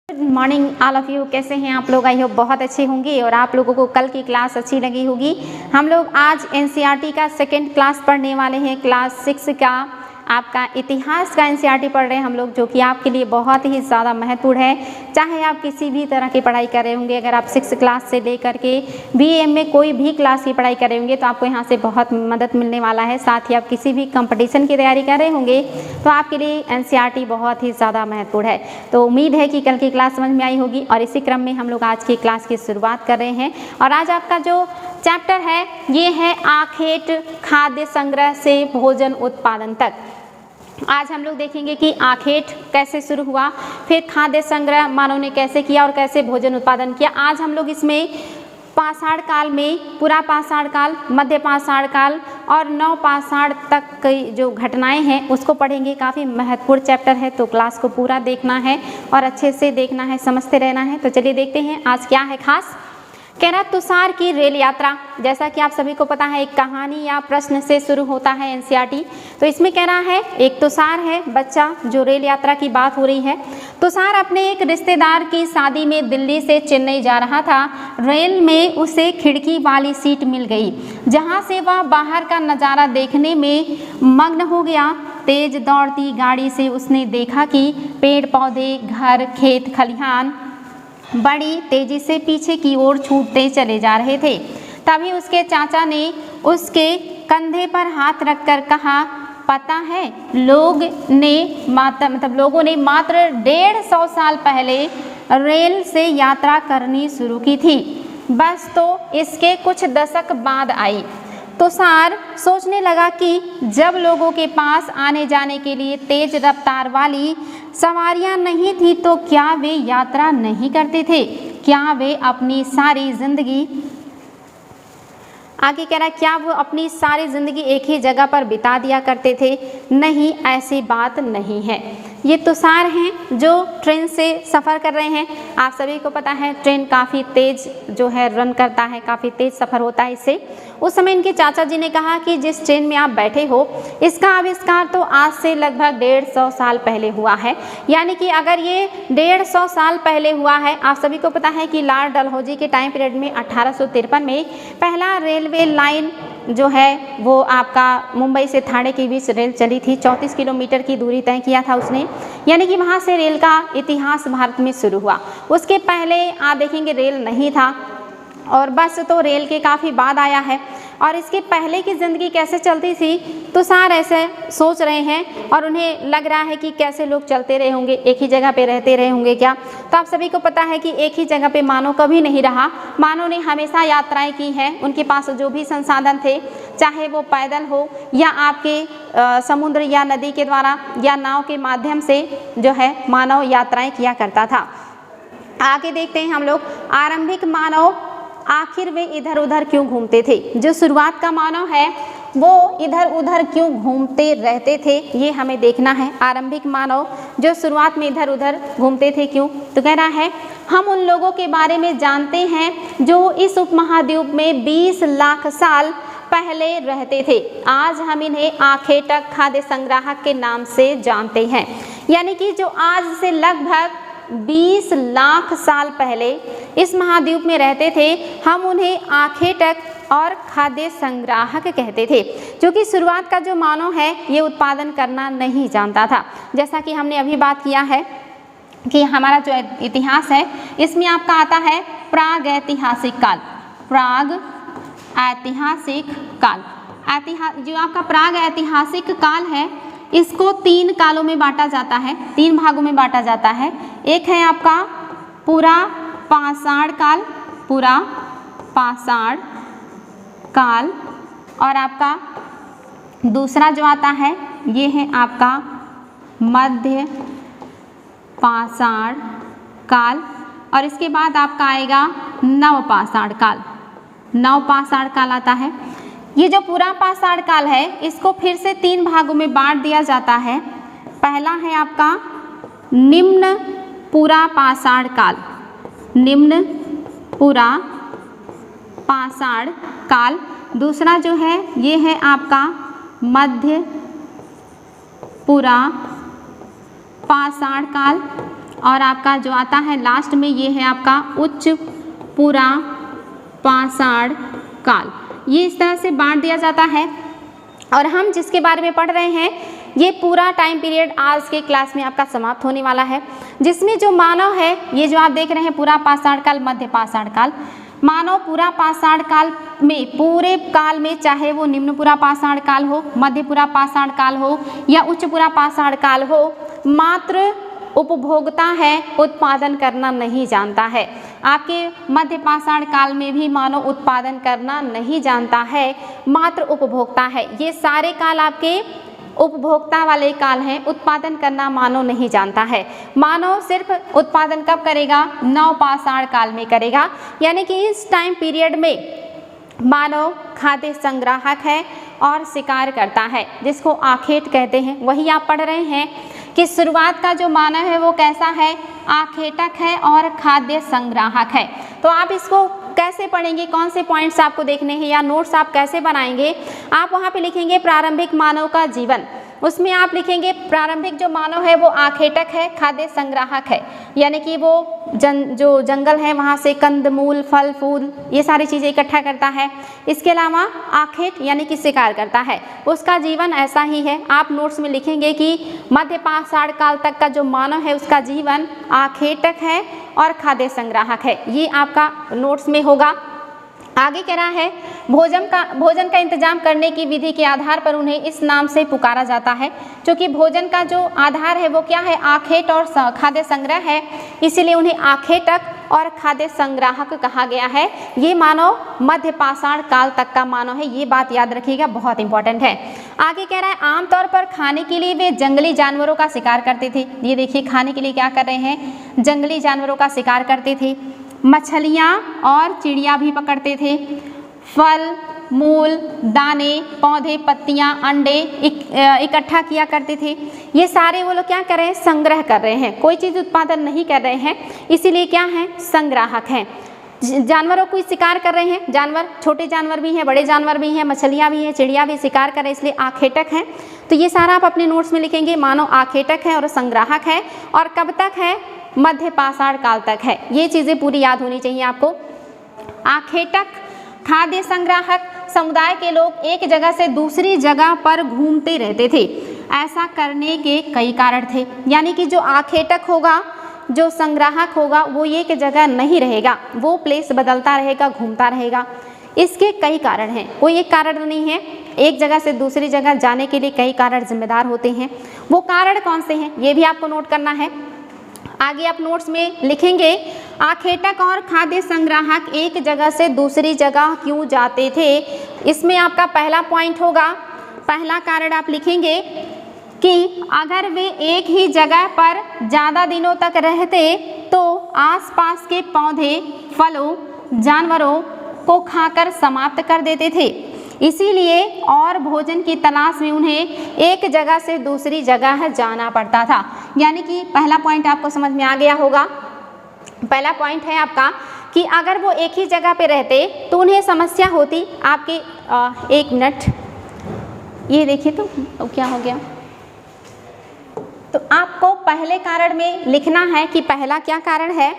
Good morning all of you. कैसे हैं आप लोग? आई होप बहुत अच्छे होंगे और आप लोगों को कल की क्लास अच्छी लगी होगी। हम लोग आज एनसीईआरटी का सेकंड क्लास पढ़ने वाले हैं। क्लास 6 का आपका इतिहास का एनसीईआरटी पढ़ रहे हैं हम लोग, जो कि आपके लिए बहुत ही ज़्यादा महत्वपूर्ण है। चाहे आप किसी भी तरह की पढ़ाई कर रहे होंगे, अगर आप 6 क्लास से लेकर के बीए में कोई भी क्लास की पढ़ाई कर रहे होंगे तो आपको यहाँ से बहुत मदद मिलने वाला है। साथ ही आप किसी भी कंपटीशन की तैयारी कर रहे होंगे तो आपके लिए एनसीईआरटी बहुत ही ज़्यादा महत्वपूर्ण है। तो उम्मीद है कि कल की क्लास समझ में आई होगी और इसी क्रम में हम लोग आज की क्लास की शुरुआत कर रहे हैं। और आज आपका जो चैप्टर है ये है आखेट खाद्य संग्रह से भोजन उत्पादन तक। आज हम लोग देखेंगे कि आखेट कैसे शुरू हुआ, फिर खाद्य संग्रह मानव ने कैसे किया और कैसे भोजन उत्पादन किया। आज हम लोग इसमें पाषाण काल में पूरा पाषाण काल, मध्य पाषाण काल और नव पाषाण तक की जो घटनाएं हैं उसको पढ़ेंगे। काफ़ी महत्वपूर्ण चैप्टर है, तो क्लास को पूरा देखना है और अच्छे से देखना है, समझते रहना है। तो चलिए देखते हैं आज क्या है खास। कह रहा तुषार की रेल यात्रा। जैसा कि आप सभी को पता है एक कहानी या प्रश्न से शुरू होता है एनसीईआरटी। तो इसमें कह रहा है एक तुषार है बच्चा, जो रेल यात्रा की बात हो रही है। तुषार अपने एक रिश्तेदार की शादी में दिल्ली से चेन्नई जा रहा था। रेल में उसे खिड़की वाली सीट मिल गई, जहां से वह बाहर का नज़ारा देखने में मग्न हो गया। तेज दौड़ती गाड़ी से उसने देखा कि पेड़ पौधे, घर, खेत खलिहान बड़ी तेजी से पीछे की ओर छूटते चले जा रहे थे। तभी उसके चाचा ने उसके कंधे पर हाथ रखकर कहा, पता है लोगों ने मात्र 150 साल पहले रेल से यात्रा करनी शुरू की थी, बस तो इसके कुछ दशक बाद आई। तुषार सोचने लगा कि जब लोगों के पास आने जाने के लिए तेज रफ्तार वाली सवारियां नहीं थी तो क्या वे यात्रा नहीं करते थे? क्या वे अपनी सारी जिंदगी, आगे कह रहा है, क्या वो अपनी सारी जिंदगी एक ही जगह पर बिता दिया करते थे? नहीं, ऐसी बात नहीं है। ये तुषार हैं जो ट्रेन से सफ़र कर रहे हैं। आप सभी को पता है ट्रेन काफ़ी तेज़ जो है रन करता है, काफ़ी तेज़ सफ़र होता है इससे। उस समय इनके चाचा जी ने कहा कि जिस ट्रेन में आप बैठे हो इसका आविष्कार तो आज से लगभग 150 साल पहले हुआ है। यानी कि अगर ये 150 साल पहले हुआ है, आप सभी को पता है कि लॉर्ड डलहौजी के टाइम पीरियड में 1853 में पहला रेलवे लाइन जो है वो आपका मुंबई से ठाणे के बीच रेल चली थी। 34 किलोमीटर की दूरी तय किया था उसने, यानी कि वहाँ से रेल का इतिहास भारत में शुरू हुआ। उसके पहले आप देखेंगे रेल नहीं था और बस तो रेल के काफ़ी बाद आया है। और इसके पहले की ज़िंदगी कैसे चलती थी तुषार ऐसे सोच रहे हैं और उन्हें लग रहा है कि कैसे लोग चलते रहे होंगे, एक ही जगह पे रहते रहे होंगे क्या। तो आप सभी को पता है कि एक ही जगह पे मानव कभी नहीं रहा। मानव ने हमेशा यात्राएं की हैं। उनके पास जो भी संसाधन थे, चाहे वो पैदल हो या आपके समुद्र या नदी के द्वारा या नाव के माध्यम से जो है मानव यात्राएँ किया करता था। आगे देखते हैं हम लोग आरंभिक मानव आखिर वे इधर उधर क्यों घूमते थे। जो शुरुआत का मानव है वो इधर उधर क्यों घूमते रहते थे, ये हमें देखना है। आरंभिक मानव जो शुरुआत में इधर उधर घूमते थे क्यों, तो कह रहा है हम उन लोगों के बारे में जानते हैं जो इस उपमहाद्वीप में 20 लाख साल पहले रहते थे। आज हम इन्हें आखेटक खाद्य संग्राहक के नाम से जानते हैं। यानी कि जो आज से लगभग 20 लाख साल पहले इस महाद्वीप में रहते थे, हम उन्हें आखेटक और खाद्य संग्राहक कहते थे। क्योंकि शुरुआत का जो मानव है ये उत्पादन करना नहीं जानता था। जैसा कि हमने अभी बात किया है कि हमारा जो इतिहास है इसमें आपका आता है प्राग ऐतिहासिक काल। प्राग ऐतिहासिक काल, जो आपका प्राग ऐतिहासिक काल है इसको 3 कालों में बांटा जाता है, 3 भागों में बांटा जाता है। एक है आपका पूरा पाषाण काल, पूरा पाषाण काल, और आपका दूसरा जो आता है ये है आपका मध्य पाषाण काल, और इसके बाद आपका आएगा नव पाषाण काल। नव पाषाण काल आता है। ये जो पूरा पाषाण काल है इसको फिर से 3 भागों में बांट दिया जाता है। पहला है आपका निम्न पूरा पाषाण काल, निम्न पूरा पाषाण काल। दूसरा जो है ये है आपका मध्य पूरा पाषाण काल, और आपका जो आता है लास्ट में ये है आपका उच्च पूरा पाषाण काल। ये इस तरह से बांट दिया जाता है। और हम जिसके बारे में पढ़ रहे हैं ये पूरा टाइम पीरियड आज के क्लास में आपका समाप्त होने वाला है, जिसमें जो मानव है ये जो आप देख रहे हैं पूरा पाषाण काल, मध्य पाषाण काल, मानव पूरा पाषाण काल में, पूरे काल में, चाहे वो निम्न पूरा पाषाण काल हो, मध्य पूरा पाषाण काल हो या उच्च पूरा पाषाण काल हो, मात्र उपभोक्ता है, उत्पादन करना नहीं जानता है। आपके मध्य पाषाण काल में भी मानव उत्पादन करना नहीं जानता है, मात्र उपभोक्ता है। ये सारे काल आपके उपभोक्ता वाले काल हैं, उत्पादन करना मानव नहीं जानता है। मानव सिर्फ उत्पादन कब करेगा? नव पाषाण काल में करेगा। यानी कि इस टाइम पीरियड में मानव खाद्य संग्राहक है और शिकार करता है, जिसको आखेट कहते हैं। वही आप पढ़ रहे हैं कि शुरुआत का जो मानव है वो कैसा है? आखेटक है और खाद्य संग्राहक है। तो आप इसको कैसे पढ़ेंगे, कौन से पॉइंट्स आपको देखने हैं या नोट्स आप कैसे बनाएंगे? आप वहाँ पे लिखेंगे प्रारंभिक मानव का जीवन, उसमें आप लिखेंगे प्रारंभिक जो मानव है वो आखेटक है, खाद्य संग्राहक है, यानी कि वो जो जंगल है वहाँ से कंदमूल, फल फूल ये सारी चीज़ें इकट्ठा करता है। इसके अलावा आखेट यानी कि शिकार करता है, उसका जीवन ऐसा ही है। आप नोट्स में लिखेंगे कि मध्य पाषाण काल तक का जो मानव है उसका जीवन आखेटक है और खाद्य संग्राहक है। ये आपका नोट्स में होगा। आगे कह रहा है भोजन का इंतजाम करने की विधि के आधार पर उन्हें इस नाम से पुकारा जाता है, क्योंकि भोजन का जो आधार है वो क्या है? आखेट और खाद्य संग्रह है, इसीलिए उन्हें आखेटक और खाद्य संग्राहक कहा गया है। ये मानव मध्य पाषाण काल तक का मानव है, ये बात याद रखिएगा, बहुत इंपॉर्टेंट है। आगे कह रहा है आमतौर पर खाने के लिए वे जंगली जानवरों का शिकार करते थे। ये देखिए खाने के लिए क्या कर रहे हैं? जंगली जानवरों का शिकार करते थे। मछलियाँ और चिड़िया भी पकड़ते थे। फल, मूल, दाने, पौधे, पत्तियाँ, अंडे इकट्ठा किया करते थे। ये सारे वो लोग क्या कर रहे हैं? संग्रह कर रहे हैं, कोई चीज़ उत्पादन नहीं कर रहे हैं, इसीलिए क्या है? संग्राहक हैं। जानवरों को शिकार कर रहे हैं, जानवर छोटे जानवर भी हैं, बड़े जानवर भी हैं, मछलियाँ भी हैं, चिड़िया भी शिकार कर रहे हैं, इसलिए आखेटक हैं। तो ये सारा आप अपने नोट्स में लिखेंगे, मानव आखेटक है और संग्राहक है। और कब तक है? मध्य पाषाण काल तक है। ये चीज़ें पूरी याद होनी चाहिए आपको। आखेटक, खाद्य संग्राहक, समुदाय के लोग एक जगह से दूसरी जगह पर घूमते रहते थे। ऐसा करने के कई कारण थे, यानी कि जो आखेटक होगा, जो संग्राहक होगा, वो एक जगह नहीं रहेगा, वो प्लेस बदलता रहेगा, घूमता रहेगा। इसके कई कारण हैं, कोई एक कारण नहीं है। एक जगह से दूसरी जगह जाने के लिए कई कारण जिम्मेदार होते हैं। वो कारण कौन से हैं ये भी आपको नोट करना है। आगे आप नोट्स में लिखेंगे आखेटक और खाद्य संग्राहक एक जगह से दूसरी जगह क्यों जाते थे। इसमें आपका पहला पॉइंट होगा, पहला कारण आप लिखेंगे कि अगर वे एक ही जगह पर ज़्यादा दिनों तक रहते तो आसपास के पौधे, फलों, जानवरों को खाकर समाप्त कर देते थे, इसीलिए और भोजन की तलाश में उन्हें एक जगह से दूसरी जगह जाना पड़ता था। यानी कि पहला पॉइंट आपको समझ में आ गया होगा। पहला पॉइंट है आपका कि अगर वो एक ही जगह पे रहते तो उन्हें समस्या होती। आपके एक मिनट, ये देखिए तो क्या हो गया। तो आपको पहले कारण में लिखना है कि पहला क्या कारण है।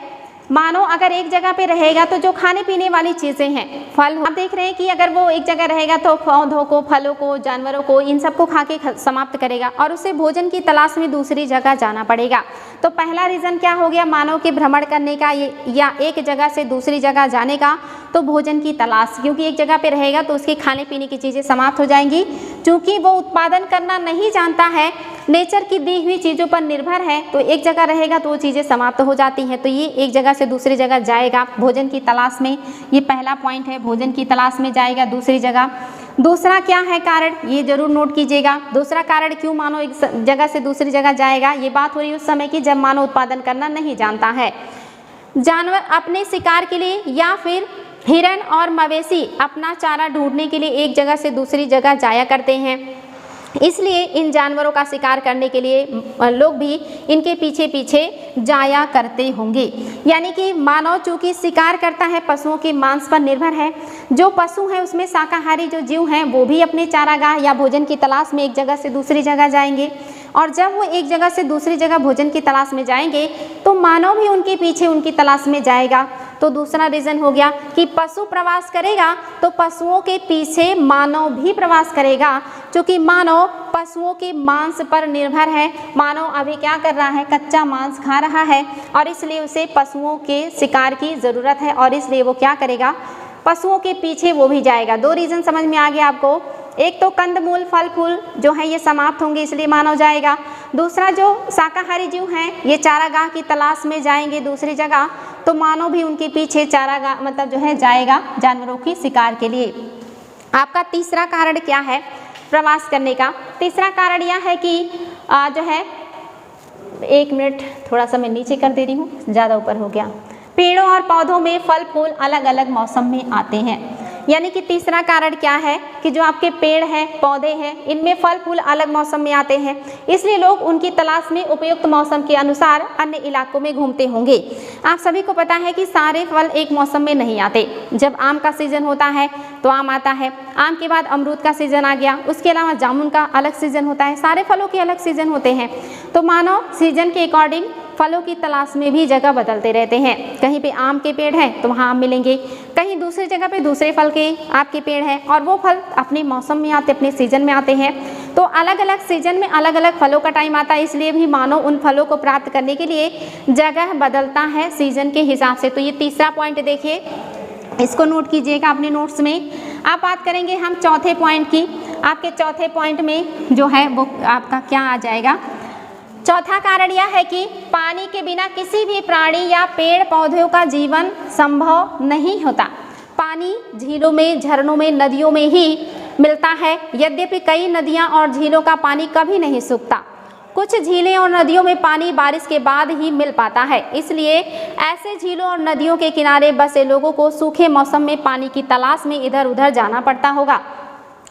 मानो अगर एक जगह पे रहेगा तो जो खाने पीने वाली चीज़ें हैं, फल, आप देख रहे हैं कि अगर वो एक जगह रहेगा तो पौधों को, फलों को, जानवरों को, इन सबको खा के समाप्त करेगा और उसे भोजन की तलाश में दूसरी जगह जाना पड़ेगा। तो पहला रीज़न क्या हो गया मानव के भ्रमण करने का या एक जगह से दूसरी जगह जाने का, तो भोजन की तलाश, क्योंकि एक जगह पे रहेगा तो उसके खाने पीने की चीज़ें समाप्त हो जाएंगी। चूँकि वो उत्पादन करना नहीं जानता है, नेचर की दी हुई चीज़ों पर निर्भर है, तो एक जगह रहेगा तो वो चीज़ें समाप्त हो जाती हैं। तो ये एक जगह से दूसरी जगह जाएगा भोजन की तलाश में, ये पहला पॉइंट है, भोजन की तलाश में जाएगा दूसरी जगह। दूसरा क्या है कारण, ये जरूर नोट कीजिएगा। दूसरा कारण क्यों मानव एक जगह से दूसरी जगह जाएगा, ये बात हो रही है उस समय की जब मानव उत्पादन करना नहीं जानता है। जानवर अपने शिकार के लिए या फिर हिरन और मवेशी अपना चारा ढूंढने के लिए एक जगह से दूसरी जगह जाया करते हैं, इसलिए इन जानवरों का शिकार करने के लिए लोग भी इनके पीछे पीछे जाया करते होंगे। यानी कि मानव चूँकि शिकार करता है, पशुओं के मांस पर निर्भर है। जो पशु हैं उसमें शाकाहारी जो जीव हैं वो भी अपने चारागाह या भोजन की तलाश में एक जगह से दूसरी जगह जाएंगे, और जब वो एक जगह से दूसरी जगह भोजन की तलाश में जाएंगे तो मानव भी उनके पीछे उनकी तलाश में जाएगा। तो दूसरा रीज़न हो गया कि पशु प्रवास करेगा तो पशुओं के पीछे मानव भी प्रवास करेगा, क्योंकि मानव पशुओं के मांस पर निर्भर है। मानव अभी क्या कर रहा है, कच्चा मांस खा रहा है और इसलिए उसे पशुओं के शिकार की ज़रूरत है और इसलिए वो क्या करेगा, पशुओं के पीछे वो भी जाएगा। दो रीज़न समझ में आ गया आपको। एक तो कंदमूल फल फूल जो है ये समाप्त होंगे इसलिए मानव जाएगा। दूसरा जो शाकाहारी जीव हैं ये चारागाह की तलाश में जाएंगे दूसरी जगह, तो मानव भी उनके पीछे चारागाह मतलब जो है जाएगा जानवरों की शिकार के लिए। आपका तीसरा कारण क्या है प्रवास करने का? तीसरा कारण यह है कि जो है, एक मिनट थोड़ा सा मैं नीचे कर दे रही हूँ, ज़्यादा ऊपर हो गया। पेड़ों और पौधों में फल फूल अलग अलग मौसम में आते हैं। यानी कि तीसरा कारण क्या है कि जो आपके पेड़ हैं पौधे हैं इनमें फल फूल अलग मौसम में आते हैं, इसलिए लोग उनकी तलाश में उपयुक्त मौसम के अनुसार अन्य इलाकों में घूमते होंगे। आप सभी को पता है कि सारे फल एक मौसम में नहीं आते। जब आम का सीज़न होता है तो आम आता है, आम के बाद अमरूद का सीज़न आ गया, उसके अलावा जामुन का अलग सीज़न होता है, सारे फलों के अलग सीज़न होते हैं। तो मानव सीज़न के अकॉर्डिंग फलों की तलाश में भी जगह बदलते रहते हैं। कहीं पे आम के पेड़ हैं तो वहाँ आम मिलेंगे, कहीं दूसरी जगह पे दूसरे फल के आपके पेड़ हैं और वो फल अपने मौसम में आते, अपने सीजन में आते हैं। तो अलग अलग सीजन में अलग अलग फलों का टाइम आता है, इसलिए भी मानव उन फलों को प्राप्त करने के लिए जगह बदलता है सीजन के हिसाब से। तो ये तीसरा पॉइंट देखिए, इसको नोट कीजिएगा अपने नोट्स में। आप बात करेंगे हम चौथे पॉइंट की। आपके चौथे पॉइंट में जो है वो आपका क्या आ जाएगा? चौथा कारण यह है कि पानी के बिना किसी भी प्राणी या पेड़ पौधों का जीवन संभव नहीं होता। पानी झीलों में, झरनों में, नदियों में ही मिलता है। यद्यपि कई नदियां और झीलों का पानी कभी नहीं सूखता। कुछ झीलें और नदियों में पानी बारिश के बाद ही मिल पाता है, इसलिए ऐसे झीलों और नदियों के किनारे बसे लोगों को सूखे मौसम में पानी की तलाश में इधर उधर जाना पड़ता होगा।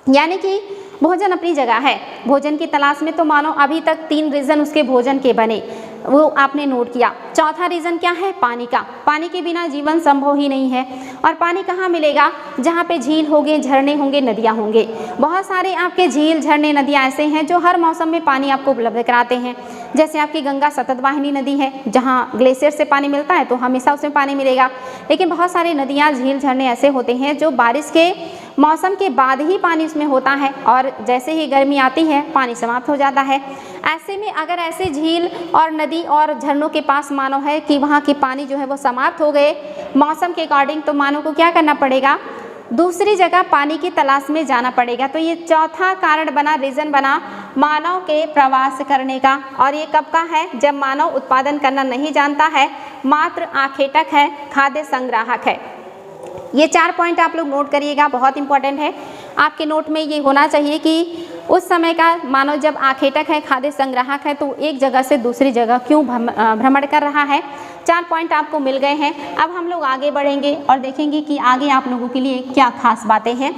यानी कि भोजन अपनी जगह है, भोजन की तलाश में तो मानो अभी तक 3 रीज़न उसके भोजन के बने, वो आपने नोट किया। चौथा रीज़न क्या है? पानी का। पानी के बिना जीवन संभव ही नहीं है। और पानी कहाँ मिलेगा? जहाँ पे झील होंगे, झरने होंगे, नदियाँ होंगे। बहुत सारे आपके झील, झरने, नदियाँ ऐसे हैं जो हर मौसम में पानी आपको उपलब्ध कराते हैं। जैसे आपकी गंगा सतत वाहिनी नदी है, जहाँ ग्लेशियर से पानी मिलता है तो हमेशा उसमें पानी मिलेगा। लेकिन बहुत सारी नदियाँ, झील, झरने ऐसे होते हैं जो बारिश के मौसम के बाद ही पानी उसमें होता है और जैसे ही गर्मी आती है पानी समाप्त हो जाता है। ऐसे में अगर ऐसे झील और नदी और झरनों के पास मानो है कि वहाँ के पानी जो है वो समाप्त हो गए मौसम के अकॉर्डिंग, तो मानो को क्या करना पड़ेगा? दूसरी जगह पानी की तलाश में जाना पड़ेगा। तो ये चौथा कारण बना, रीज़न बना मानव के प्रवास करने का। और ये कब का है? जब मानव उत्पादन करना नहीं जानता है, मात्र आखेटक है, खाद्य संग्राहक है। ये 4 पॉइंट आप लोग नोट करिएगा, बहुत इंपॉर्टेंट है। आपके नोट में ये होना चाहिए कि उस समय का मानव जब आखेटक है, खाद्य संग्राहक है, तो एक जगह से दूसरी जगह क्यों भ्रमण कर रहा है। 4 पॉइंट आपको मिल गए हैं। अब हम लोग आगे बढ़ेंगे और देखेंगे कि आगे आप लोगों के लिए क्या खास बातें हैं।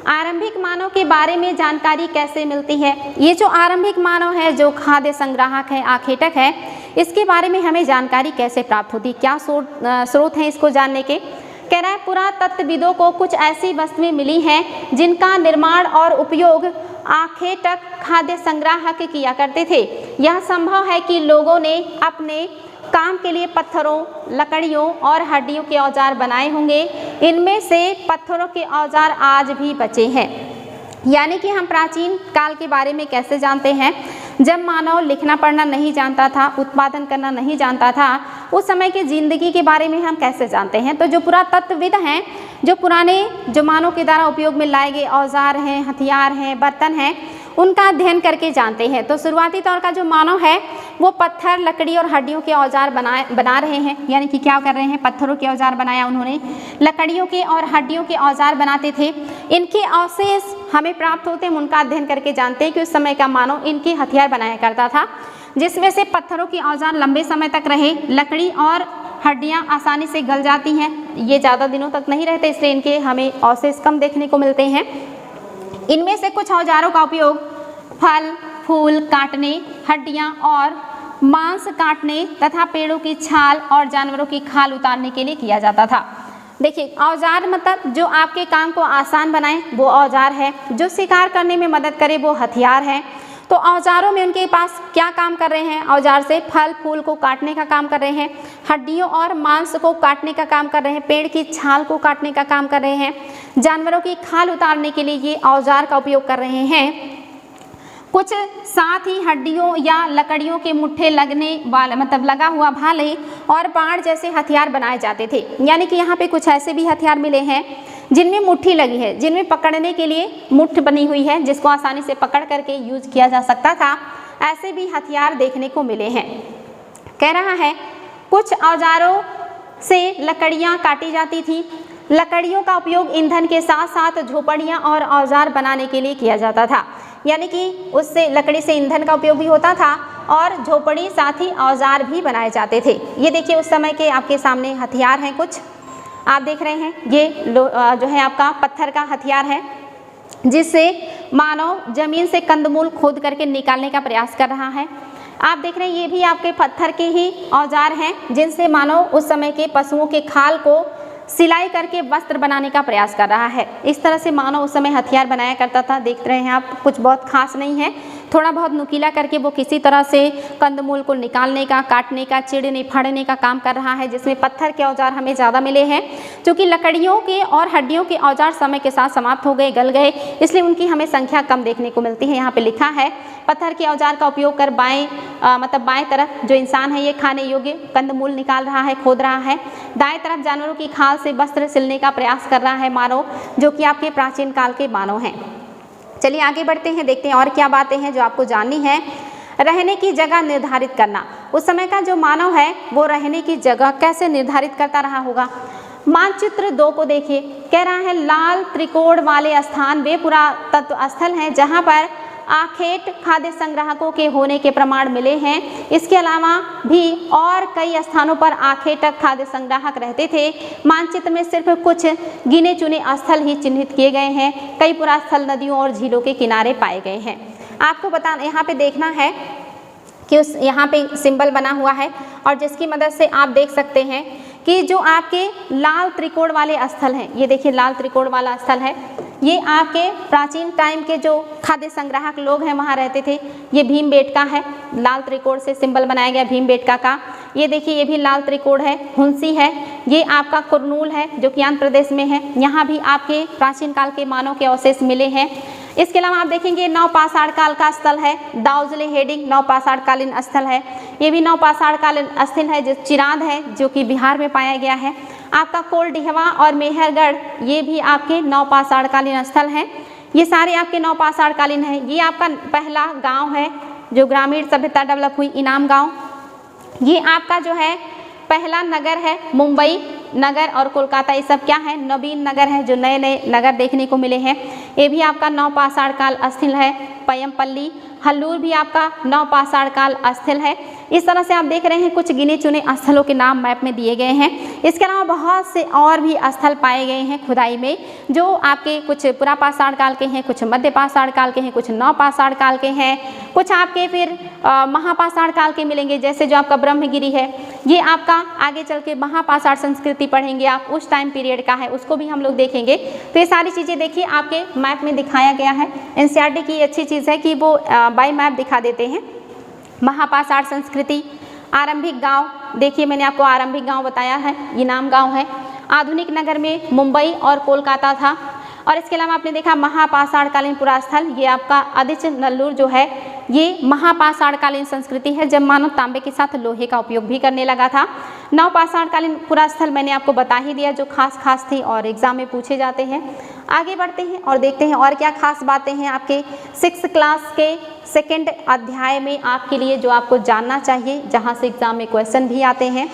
आरंभिक मानव के बारे में जानकारी कैसे मिलती है? ये जो आरंभिक मानव है, जो खाद्य संग्राहक है, आखेटक है, इसके बारे में हमें जानकारी कैसे प्राप्त होती? क्या स्रोत हैं इसको जानने के? कह रहा है पुरातत्वविदों को कुछ ऐसी वस्तुएं मिली हैं जिनका निर्माण और उपयोग आखेटक खाद्य संग्राहक किया करते थे। यह संभव है कि लोगों ने अपने काम के लिए पत्थरों, लकड़ियों और हड्डियों के औजार बनाए होंगे। इनमें से पत्थरों के औजार आज भी बचे हैं। यानी कि हम प्राचीन काल के बारे में कैसे जानते हैं? जब मानव लिखना पढ़ना नहीं जानता था, उत्पादन करना नहीं जानता था, उस समय की ज़िंदगी के बारे में हम कैसे जानते हैं? तो जो पुरातत्वविद हैं, जो पुराने जो मानव के द्वारा उपयोग में लाए गए औजार हैं, हथियार हैं, बर्तन हैं, उनका अध्ययन करके जानते हैं। तो शुरुआती तौर का जो मानव है वो पत्थर, लकड़ी और हड्डियों के औजार बना रहे हैं। यानी कि क्या कर रहे हैं? पत्थरों के औजार बनाया उन्होंने, लकड़ियों के और हड्डियों के औजार बनाते थे। इनके अवशेष हमें प्राप्त होते हैं, उनका अध्ययन करके जानते हैं कि उस समय का मानव इनके हथियार बनाया करता था, जिसमें से पत्थरों के औजार लंबे समय तक रहे, लकड़ी और हड्डियाँ आसानी से गल जाती हैं, ये ज़्यादा दिनों तक नहीं रहते, इसलिए इनके हमें अवशेष कम देखने को मिलते हैं। इनमें से कुछ औजारों का उपयोग फल फूल काटने, हड्डियाँ और मांस काटने तथा पेड़ों की छाल और जानवरों की खाल उतारने के लिए किया जाता था। देखिए, औजार मतलब जो आपके काम को आसान बनाए वो औजार है, जो शिकार करने में मदद करे वो हथियार है, तो औजारों में उनके पास क्या काम कर रहे हैं? औजार से फल फूल को काटने का काम कर रहे हैं, हड्डियों और मांस को काटने का काम कर रहे हैं, पेड़ की छाल को काटने का काम कर रहे हैं, जानवरों की खाल उतारने के लिए ये औजार का उपयोग कर रहे हैं। कुछ साथ ही हड्डियों या लकड़ियों के मुट्ठे लगने वाले मतलब लगा हुआ भाले और बाण जैसे हथियार बनाए जाते थे। यानी कि यहाँ पे कुछ ऐसे भी हथियार मिले हैं जिनमें मुट्ठी लगी है, जिनमें पकड़ने के लिए मुट्ठ बनी हुई है, जिसको आसानी से पकड़ करके यूज किया जा सकता था। ऐसे भी हथियार देखने को मिले हैं। कह रहा है कुछ औजारों से लकड़ियाँ काटी जाती थी। लकड़ियों का उपयोग ईंधन के साथ साथ झोपड़ियाँ और औजार बनाने के लिए किया जाता था। यानी कि उससे लकड़ी से ईंधन का उपयोग भी होता था और झोपड़ी साथ ही औजार भी बनाए जाते थे। ये देखिए उस समय के आपके सामने हथियार हैं, कुछ आप देख रहे हैं। ये जो है आपका पत्थर का हथियार है, जिससे मानव जमीन से कंदमूल खोद करके निकालने का प्रयास कर रहा है। आप देख रहे हैं ये भी आपके पत्थर के ही औजार हैं, जिनसे मानव उस समय के पशुओं के खाल को सिलाई करके वस्त्र बनाने का प्रयास कर रहा है। इस तरह से मानव उस समय हथियार बनाया करता था। देख रहे हैं आप, कुछ बहुत खास नहीं है, थोड़ा बहुत नुकीला करके वो किसी तरह से कंदमूल को निकालने का, काटने का, चिड़ने फाड़ने का काम कर रहा है, जिसमें पत्थर के औजार हमें ज़्यादा मिले हैं। क्योंकि लकड़ियों के और हड्डियों के औजार समय के साथ समाप्त हो गए, गल गए, इसलिए उनकी हमें संख्या कम देखने को मिलती है। यहाँ पे लिखा है पत्थर के औजार का उपयोग कर बाएं तरफ जो इंसान है ये खाने योग्य कंदमूल निकाल रहा है, खोद रहा है। दाएं तरफ जानवरों की खाल से वस्त्र सिलने का प्रयास कर रहा है मानव, जो कि आपके प्राचीन काल के मानव हैं। चलिए आगे बढ़ते हैं, देखते हैं और क्या बातें हैं जो आपको जाननी है। रहने की जगह निर्धारित करना। उस समय का जो मानव है वो रहने की जगह कैसे निर्धारित करता रहा होगा। मानचित्र 2 को देखिए, कह रहा है लाल त्रिकोण वाले स्थान वे पुरातत्व स्थल हैं जहाँ पर आखेट खाद्य संग्राहकों के होने के प्रमाण मिले हैं। इसके अलावा भी और कई स्थानों पर आखेटक खाद्य संग्राहक रहते थे। मानचित्र में सिर्फ कुछ गिने चुने स्थल ही चिन्हित किए गए हैं। कई पुरास्थल नदियों और झीलों के किनारे पाए गए हैं। आपको बताना, यहाँ पे देखना है कि उस यहाँ पे सिंबल बना हुआ है और जिसकी मदद से आप देख सकते हैं कि जो आपके लाल त्रिकोण वाले स्थल हैं, ये देखिए लाल त्रिकोण वाला स्थल है, ये आपके प्राचीन टाइम के जो खाद्य संग्राहक लोग हैं वहाँ रहते थे। ये भीमबेटका है, लाल त्रिकोण से सिंबल बनाया गया भीमबेटका का। ये देखिए ये भी लाल त्रिकोण है, हुंसी है। ये आपका कुरनूल है जो कि आंध्र प्रदेश में है, यहाँ भी आपके प्राचीन काल के मानव के अवशेष मिले हैं। इसके अलावा आप देखेंगे नवपाषाण काल का स्थल है, दाउजले हेडिंग नवपाषाण कालीन स्थल है। ये भी नवपाषाण कालीन स्थल है, जो चिरांद है जो कि बिहार में पाया गया है। आपका कोलडिहवा और मेहरगढ़ ये भी आपके नवपाषाण कालीन स्थल हैं। ये सारे आपके नवपाषाण कालीन हैं। ये आपका पहला गांव है जो ग्रामीण सभ्यता डेवलप हुई, इनाम गांव। ये आपका जो है पहला नगर है, मुंबई नगर और कोलकाता ये सब क्या है, नवीन नगर है, जो नए नए नगर देखने को मिले हैं। ये भी आपका नवपाषाण काल स्थल है। पयमपल्ली हल्लूर भी आपका नवपाषाण काल स्थल है। इस तरह से आप देख रहे हैं कुछ गिने चुने स्थलों के नाम मैप में दिए गए हैं। इसके अलावा बहुत से और भी स्थल पाए गए हैं खुदाई में, जो आपके कुछ पुरापाषाण काल के हैं, कुछ मध्यपाषाण काल के हैं, कुछ नवपाषाण काल के हैं, कुछ आपके फिर महापाषाण काल के मिलेंगे। जैसे जो आपका ब्रह्मगिरी है, ये आपका आगे चल के महापाषाण संस्कृति पढ़ेंगे आप, उस टाइम पीरियड का है, उसको भी हम लोग देखेंगे। तो ये सारी चीज़ें देखिए आपके मैप में दिखाया गया है। एनसीईआरटी की अच्छी चीज़ है कि वो बाय मैप दिखा देते हैं। महापाषाण संस्कृति, आरंभिक गांव, देखिए मैंने आपको आरंभिक गांव बताया है, ये नाम गांव है। आधुनिक नगर में मुंबई और कोलकाता था। और इसके अलावा आपने देखा महापाषाण कालीन पुरास्थल, ये आपका आदित्य नल्लूर जो है ये महापाषाण कालीन संस्कृति है, जब मानव तांबे के साथ लोहे का उपयोग भी करने लगा था। नवपाषाण कालीन पुरास्थल मैंने आपको बता ही दिया, जो खास थी और एग्जाम में पूछे जाते हैं। आगे बढ़ते हैं और देखते हैं और क्या खास बातें हैं आपके 6th क्लास के 2nd अध्याय में आपके लिए, जो आपको जानना चाहिए, जहाँ से एग्जाम में क्वेश्चन भी आते हैं।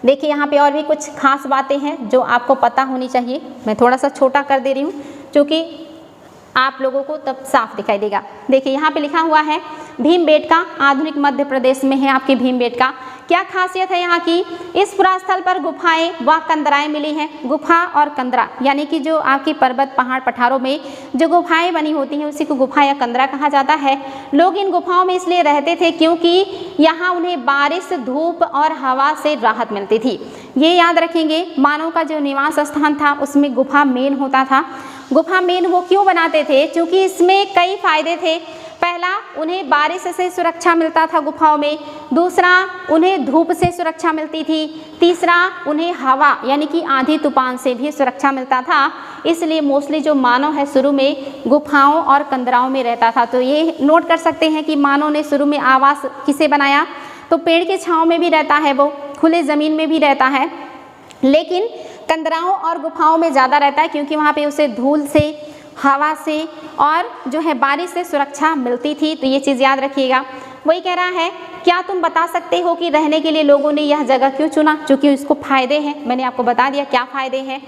देखिए यहाँ पे और भी कुछ खास बातें हैं जो आपको पता होनी चाहिए। मैं थोड़ा सा छोटा कर दे रही हूँ क्योंकि आप लोगों को तब साफ दिखाई देगा। देखिए यहाँ पे लिखा हुआ है भीमबेटका, आधुनिक मध्य प्रदेश में है आपकी भीमबेटका। क्या खासियत है यहाँ की, इस पुरास्थल पर गुफाएं व कंदराएं मिली हैं। गुफा और कंदरा यानी कि जो आपकी पर्वत पहाड़ पठारों में जो गुफाएं बनी होती हैं उसी को गुफा या कंदरा कहा जाता है। लोग इन गुफाओं में इसलिए रहते थे क्योंकि यहाँ उन्हें बारिश, धूप और हवा से राहत मिलती थी। ये याद रखेंगे, मानव का जो निवास स्थान था उसमें गुफा मेन होता था। गुफा मेन वो क्यों बनाते थे, क्योंकि इसमें कई फायदे थे। पहला, उन्हें बारिश से सुरक्षा मिलता था गुफाओं में। दूसरा, उन्हें धूप से सुरक्षा मिलती थी। तीसरा, उन्हें हवा यानी कि आंधी तूफान से भी सुरक्षा मिलता था। इसलिए मोस्टली जो मानव है शुरू में गुफाओं और कंदराओं में रहता था। तो ये नोट कर सकते हैं कि मानव ने शुरू में आवास किसे बनाया, तो पेड़ के छांव में भी रहता है, वो खुले ज़मीन में भी रहता है, लेकिन कंदराओं और गुफाओं में ज़्यादा रहता है क्योंकि वहाँ पे उसे धूल से, हवा से और जो है बारिश से सुरक्षा मिलती थी। तो ये चीज़ याद रखिएगा। वही कह रहा है, क्या तुम बता सकते हो कि रहने के लिए लोगों ने यह जगह क्यों चुना? क्योंकि इसको फायदे हैं, मैंने आपको बता दिया क्या फ़ायदे हैं।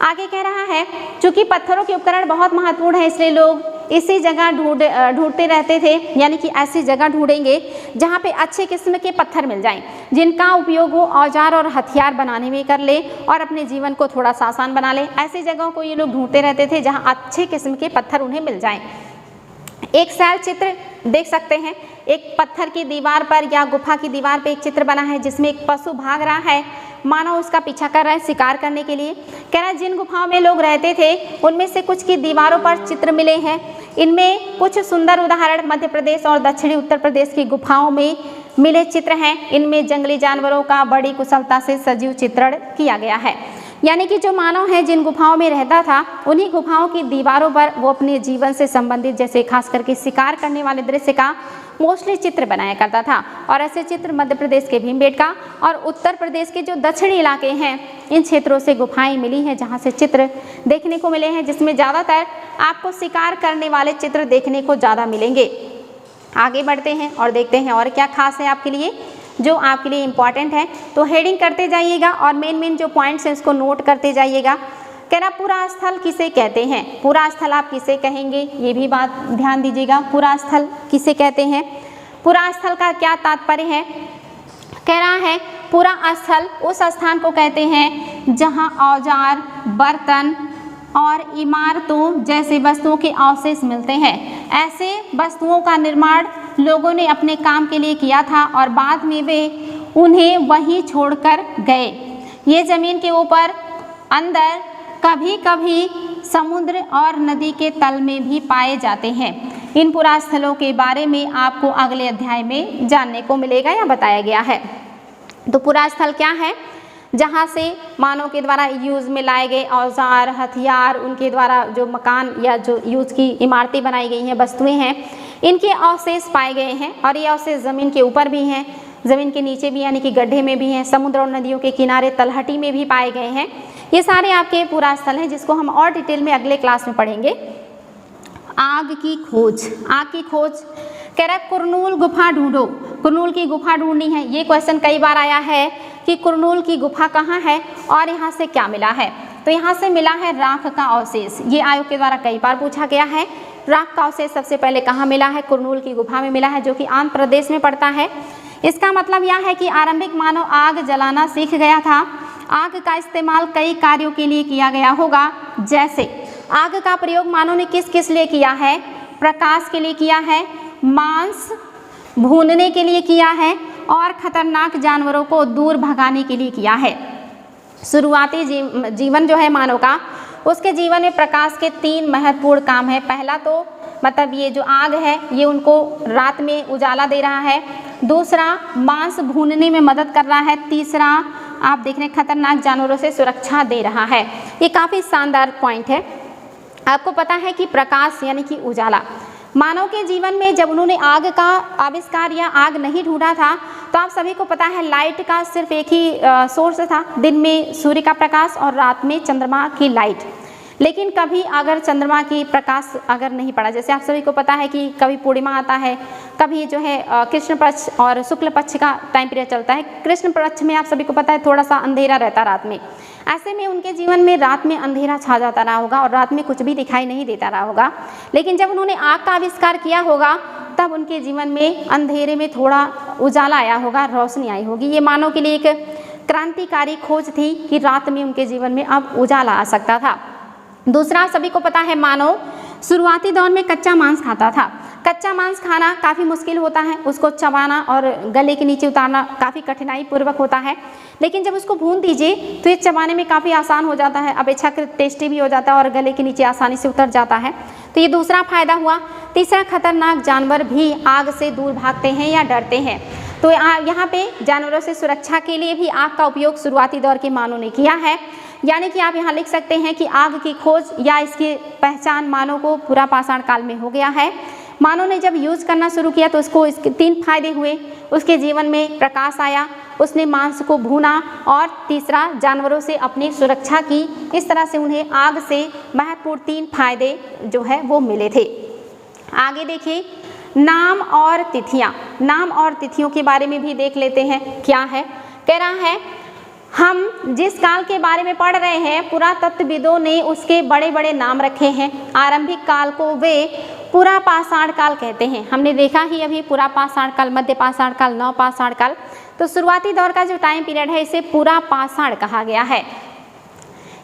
आगे कह रहा है, चूँकि पत्थरों के उपकरण बहुत महत्वपूर्ण है इसलिए लोग इसी जगह ढूंढते रहते थे, यानी कि ऐसी जगह ढूंढेंगे जहाँ पे अच्छे किस्म के पत्थर मिल जाएं, जिनका उपयोग वो औजार और हथियार बनाने में कर ले और अपने जीवन को थोड़ा सा आसान बना ले। ऐसी जगहों को ये लोग ढूंढते रहते थे जहाँ अच्छे किस्म के पत्थर उन्हें मिल जाएं। एक शैल चित्र देख सकते हैं, एक पत्थर की दीवार पर या गुफा की दीवार पे एक चित्र बना है जिसमें एक पशु भाग रहा है, मानो उसका पीछा कर रहा है शिकार करने के लिए। कह रहा है जिन गुफाओं में लोग रहते थे उनमें से कुछ की दीवारों पर चित्र मिले हैं। इनमें कुछ सुंदर उदाहरण मध्य प्रदेश और दक्षिणी उत्तर प्रदेश की गुफाओं में मिले चित्र हैं। इनमें जंगली जानवरों का बड़ी कुशलता से सजीव चित्रण किया गया है। यानी कि जो मानव है जिन गुफाओं में रहता था, उन्हीं गुफाओं की दीवारों पर वो अपने जीवन से संबंधित, जैसे खास करके शिकार करने वाले दृश्य का मोस्टली चित्र बनाया करता था। और ऐसे चित्र मध्य प्रदेश के भीमबेटका और उत्तर प्रदेश के जो दक्षिणी इलाके हैं, इन क्षेत्रों से गुफाएं मिली हैं जहां से चित्र देखने को मिले हैं, जिसमें ज़्यादातर आपको शिकार करने वाले चित्र देखने को ज़्यादा मिलेंगे। आगे बढ़ते हैं और देखते हैं और क्या खास है आपके लिए, जो आपके लिए इम्पॉर्टेंट है। तो हेडिंग करते जाइएगा और मेन जो पॉइंट्स हैं उसको नोट करते जाइएगा। कह रहा पुरा स्थल किसे कहते हैं? पुरा स्थल आप किसे कहेंगे, ये भी बात ध्यान दीजिएगा। पुरा स्थल किसे कहते हैं? पुरा स्थल का क्या तात्पर्य है? कह रहा है पुरा स्थल उस स्थान को कहते हैं जहां औजार, बर्तन और इमारतों जैसे वस्तुओं के अवशेष मिलते हैं। ऐसे वस्तुओं का निर्माण लोगों ने अपने काम के लिए किया था और बाद में वे उन्हें वहीं छोड़कर गए। ये ज़मीन के ऊपर, अंदर, कभी कभी समुद्र और नदी के तल में भी पाए जाते हैं। इन पुरास्थलों के बारे में आपको अगले अध्याय में जानने को मिलेगा या बताया गया है। तो पुरास्थल क्या है? जहाँ से मानव के द्वारा यूज़ में लाए गए औजार, हथियार, उनके द्वारा जो मकान या जो यूज़ की इमारतें बनाई गई हैं, वस्तुएं हैं, इनके अवशेष पाए गए हैं। और ये अवशेष ज़मीन के ऊपर भी हैं, ज़मीन के नीचे भी यानी कि गड्ढे में भी हैं, समुद्र और नदियों के किनारे तलहटी में भी पाए गए हैं। ये सारे आपके पुरास्थल हैं जिसको हम और डिटेल में अगले क्लास में पढ़ेंगे। आग की खोज, आग की खोज कह रहा है कुरनूल गुफा ढूंढो, कुरनूल की गुफा ढूंढनी है। ये क्वेश्चन कई बार आया है कि कुरनूल की गुफा कहाँ है और यहाँ से क्या मिला है। तो यहाँ से मिला है राख का अवशेष। ये आयोग के द्वारा कई बार पूछा गया है। राख का अवशेष सबसे पहले कहाँ मिला है? कुरनूल की गुफा में मिला है, जो कि आंध्र प्रदेश में पड़ता है। इसका मतलब यह है कि आरंभिक मानव आग जलाना सीख गया था। आग का इस्तेमाल कई कार्यों के लिए किया गया होगा, जैसे आग का प्रयोग मानव ने किस किस लिए किया है? प्रकाश के लिए किया है, मांस भूनने के लिए किया है और खतरनाक जानवरों को दूर भगाने के लिए किया है। शुरुआती जीवन जो है मानव का, उसके जीवन में प्रकाश के 3 महत्वपूर्ण काम है। पहला तो मतलब ये जो आग है ये उनको रात में उजाला दे रहा है। दूसरा, मांस भूनने में मदद कर रहा है। तीसरा, आप देख रहे हैं खतरनाक जानवरों से सुरक्षा दे रहा है। ये काफ़ी शानदार पॉइंट है। आपको पता है कि प्रकाश यानी कि उजाला, मानव के जीवन में जब उन्होंने आग का आविष्कार या आग नहीं ढूंढा था, तो आप सभी को पता है लाइट का सिर्फ एक ही सोर्स था, दिन में सूर्य का प्रकाश और रात में चंद्रमा की लाइट। लेकिन कभी अगर चंद्रमा की प्रकाश अगर नहीं पड़ा, जैसे आप सभी को पता है कि कभी पूर्णिमा आता है, कभी जो है कृष्ण पक्ष और शुक्ल पक्ष का टाइम पीरियड चलता है। कृष्ण पक्ष में आप सभी को पता है थोड़ा सा अंधेरा रहता रात में। ऐसे में उनके जीवन में रात में अंधेरा छा जाता रहा होगा और रात में कुछ भी दिखाई नहीं देता रहा होगा। लेकिन जब उन्होंने आग का आविष्कार किया होगा, तब उनके जीवन में अंधेरे में थोड़ा उजाला आया होगा, रोशनी आई होगी। ये मानव के लिए एक क्रांतिकारी खोज थी कि रात में उनके जीवन में अब उजाला आ सकता था। दूसरा, सभी को पता है मानव शुरुआती दौर में कच्चा मांस खाता था। कच्चा मांस खाना काफ़ी मुश्किल होता है, उसको चबाना और गले के नीचे उतारना काफ़ी कठिनाई पूर्वक होता है, लेकिन जब उसको भून दीजिए तो ये चबाने में काफ़ी आसान हो जाता है, अपेक्षाकृत टेस्टी भी हो जाता है और गले के नीचे आसानी से उतर जाता है। तो ये दूसरा फायदा हुआ। तीसरा, खतरनाक जानवर भी आग से दूर भागते हैं या डरते हैं। तो यहाँ पे जानवरों से सुरक्षा के लिए भी आग का उपयोग शुरुआती दौर के मानव ने किया है। यानी कि आप यहाँ लिख सकते हैं कि आग की खोज या इसकी पहचान मानव को पूरा पाषाण काल में हो गया है। मानव ने जब यूज करना शुरू किया तो उसको इसके 3 फायदे हुए। उसके जीवन में प्रकाश आया, उसने मांस को भूना और तीसरा, जानवरों से अपनी सुरक्षा की। इस तरह से उन्हें आग से महत्वपूर्ण 3 फायदे जो है वो मिले थे। आगे देखिए, नाम और तिथियां। नाम और तिथियों के बारे में भी देख लेते हैं क्या है। कह रहा है, हम जिस काल के बारे में पढ़ रहे हैं पुरातत्वविदों ने उसके बड़े बड़े नाम रखे हैं। आरंभिक काल को वे पुरा पाषाण काल कहते हैं। हमने देखा ही अभी पुरा पाषाण काल, मध्य पाषाण काल, नव पाषाण काल। तो शुरुआती दौर का जो टाइम पीरियड है इसे पुरा पाषाण कहा गया है।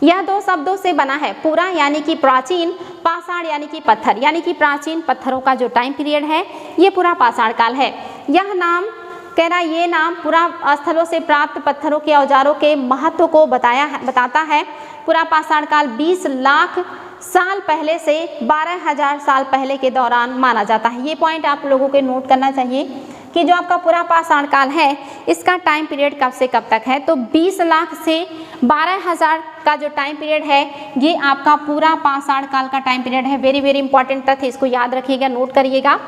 यह 2 शब्दों से बना है, पुरा यानी कि प्राचीन, पाषाण यानी कि पत्थर, यानी कि प्राचीन पत्थरों का जो टाइम पीरियड है ये पुरा पाषाण काल है। यह नाम कह रहा, ये नाम पुरा स्थलों से प्राप्त पत्थरों के औजारों के महत्व को बताता है। पुरा पाषाण काल 20 लाख साल पहले से 12,000 साल पहले के दौरान माना जाता है। ये पॉइंट आप लोगों को नोट करना चाहिए कि जो आपका पुरा पाषाण काल है इसका टाइम पीरियड कब से कब तक है। तो 20 लाख से 12,000 का जो टाइम पीरियड है ये आपका पूरा पाषाण काल का टाइम पीरियड है। वेरी वेरी इंपॉर्टेंट तथ्य, इसको याद रखिएगा, नोट करिएगा।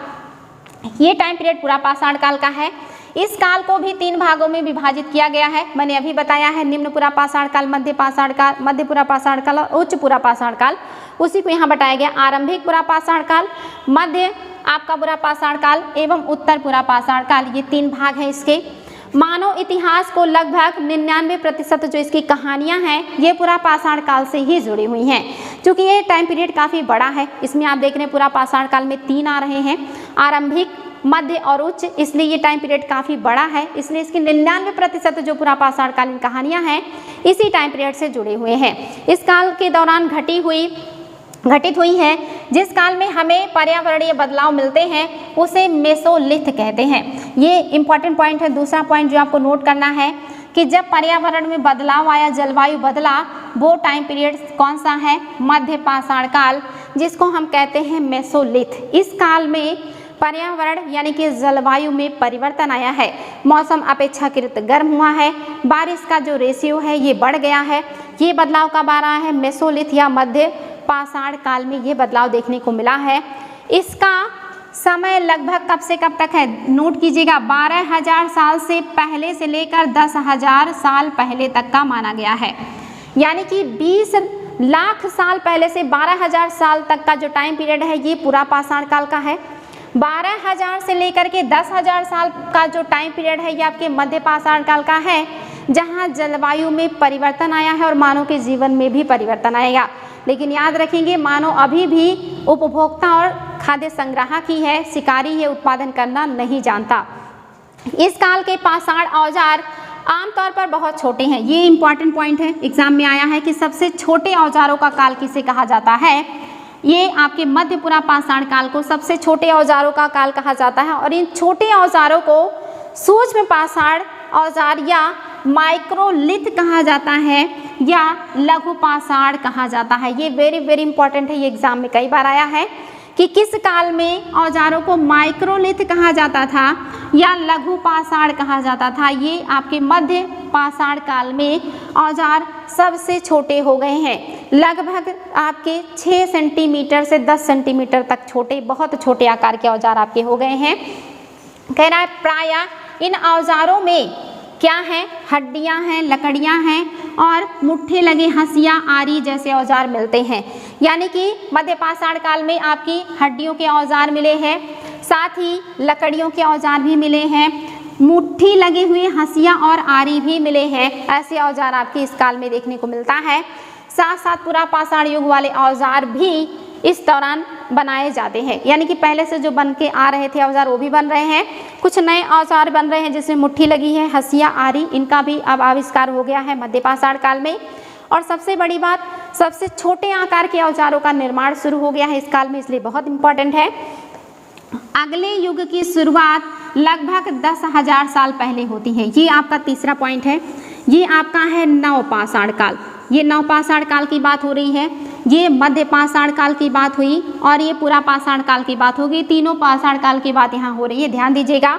ये टाइम पीरियड पूरा पाषाण काल का है। इस काल को भी 3 भागों में विभाजित किया गया है। मैंने अभी बताया है, निम्न पुरा पाषाण काल, मध्य पाषाण काल, मध्य पुरा पाषाण काल और उच्च पुरा पाषाण काल। उसी को यहाँ बताया गया, आरंभिक पुरा पाषाण काल, मध्य आपका पुरा पाषाण काल एवं उत्तर पुरा पाषाण काल। ये 3 भाग हैं इसके। मानव इतिहास को लगभग 99% जो इसकी कहानियां हैं ये पुरा पाषाण काल से ही जुड़ी हुई हैं। क्योंकि ये टाइम पीरियड काफ़ी बड़ा है, इसमें आप देख रहे हैं पुरा पाषाण काल में 3 आ रहे हैं, आरंभिक, मध्य और उच्च, इसलिए ये टाइम पीरियड काफ़ी बड़ा है। इसलिए इसकी 99% जो पुरा पाषाण कालीन कहानियाँ हैं इसी टाइम पीरियड से जुड़े हुए हैं। इस काल के दौरान घटित हुई है। जिस काल में हमें पर्यावरणीय बदलाव मिलते हैं उसे मेसोलिथ कहते हैं। ये इंपॉर्टेंट पॉइंट है। दूसरा पॉइंट जो आपको नोट करना है कि जब पर्यावरण में बदलाव आया, जलवायु बदला, वो टाइम पीरियड कौन सा है? मध्य पाषाण काल, जिसको हम कहते हैं मेसोलिथ। इस काल में पर्यावरण यानी कि जलवायु में परिवर्तन आया है, मौसम अपेक्षाकृत गर्म हुआ है, बारिश का जो रेशियो है ये बढ़ गया है। ये बदलाव कब आ रहा है? मेसोलिथ या मध्य पाषाण काल में ये बदलाव देखने को मिला है। इसका समय लगभग कब से कब तक है? नोट कीजिएगा, 12,000 साल से पहले से लेकर 10,000 साल पहले तक का माना गया है। यानी कि 20 लाख साल पहले से 12,000 साल तक का जो टाइम पीरियड है ये पूरा पाषाण काल का है। 12,000 से लेकर के 10,000 साल का जो टाइम पीरियड है ये आपके मध्य पाषाण काल का है, जहाँ जलवायु में परिवर्तन आया है और मानव के जीवन में भी परिवर्तन आएगा। लेकिन याद रखेंगे, मानव अभी भी उपभोक्ता और खाद्य संग्राहक ही है, शिकारी ये उत्पादन करना नहीं जानता। इस काल के पाषाण औजार आमतौर पर बहुत छोटे हैं। ये इंपॉर्टेंट पॉइंट है, एग्जाम में आया है कि सबसे छोटे औजारों का काल किसे कहा जाता है? ये आपके मध्य पुरा पाषाण काल को सबसे छोटे औजारों का काल कहा जाता है। और इन छोटे औजारों को सूक्ष्म पाषाण औजार या माइक्रोलिथ कहा जाता है या लघु पाषाण कहा जाता है। ये वेरी वेरी इंपॉर्टेंट है, ये एग्जाम में कई बार आया है कि किस काल में औजारों को माइक्रोलिथ कहा जाता था या लघु पाषाण कहा जाता था। ये आपके मध्य पाषाण काल में औजार सबसे छोटे हो गए हैं, लगभग आपके 6 सेंटीमीटर से 10 सेंटीमीटर तक छोटे, बहुत छोटे आकार के औजार आपके हो गए हैं। कह रहा है प्रायः इन औजारों में क्या है? हड्डियां हैं, लकड़ियां हैं और मुट्ठे लगे हंसिया, आरी जैसे औजार मिलते हैं। यानी कि मध्य पाषाण काल में आपकी हड्डियों के औजार मिले हैं, साथ ही लकड़ियों के औजार भी मिले हैं, मुट्ठी लगे हुए हंसिया और आरी भी मिले हैं। ऐसे औजार आपके इस काल में देखने को मिलता है। साथ साथ पुरा पाषाण युग वाले औजार भी इस दौरान बनाए जाते हैं। यानी कि पहले से जो बन के आ रहे थे औजार वो भी बन रहे हैं, कुछ नए औजार बन रहे हैं जिसमें मुट्ठी लगी है, हंसिया, आरी, इनका भी अब आविष्कार हो गया है मध्य पाषाण काल में। और सबसे बड़ी बात, सबसे छोटे आकार के औजारों का निर्माण शुरू हो गया है इस काल में, इसलिए बहुत इंपॉर्टेंट है। अगले युग की शुरुआत लगभग 10,000 साल पहले होती है। ये आपका तीसरा पॉइंट है। ये आपका है नवपाषाण काल। ये नवपाषाण काल की बात हो रही है, ये मध्य पाषाण काल की बात हुई और ये पूरा पाषाण काल की बात होगी। तीनों पाषाण काल की बात यहाँ हो रही है, ध्यान दीजिएगा।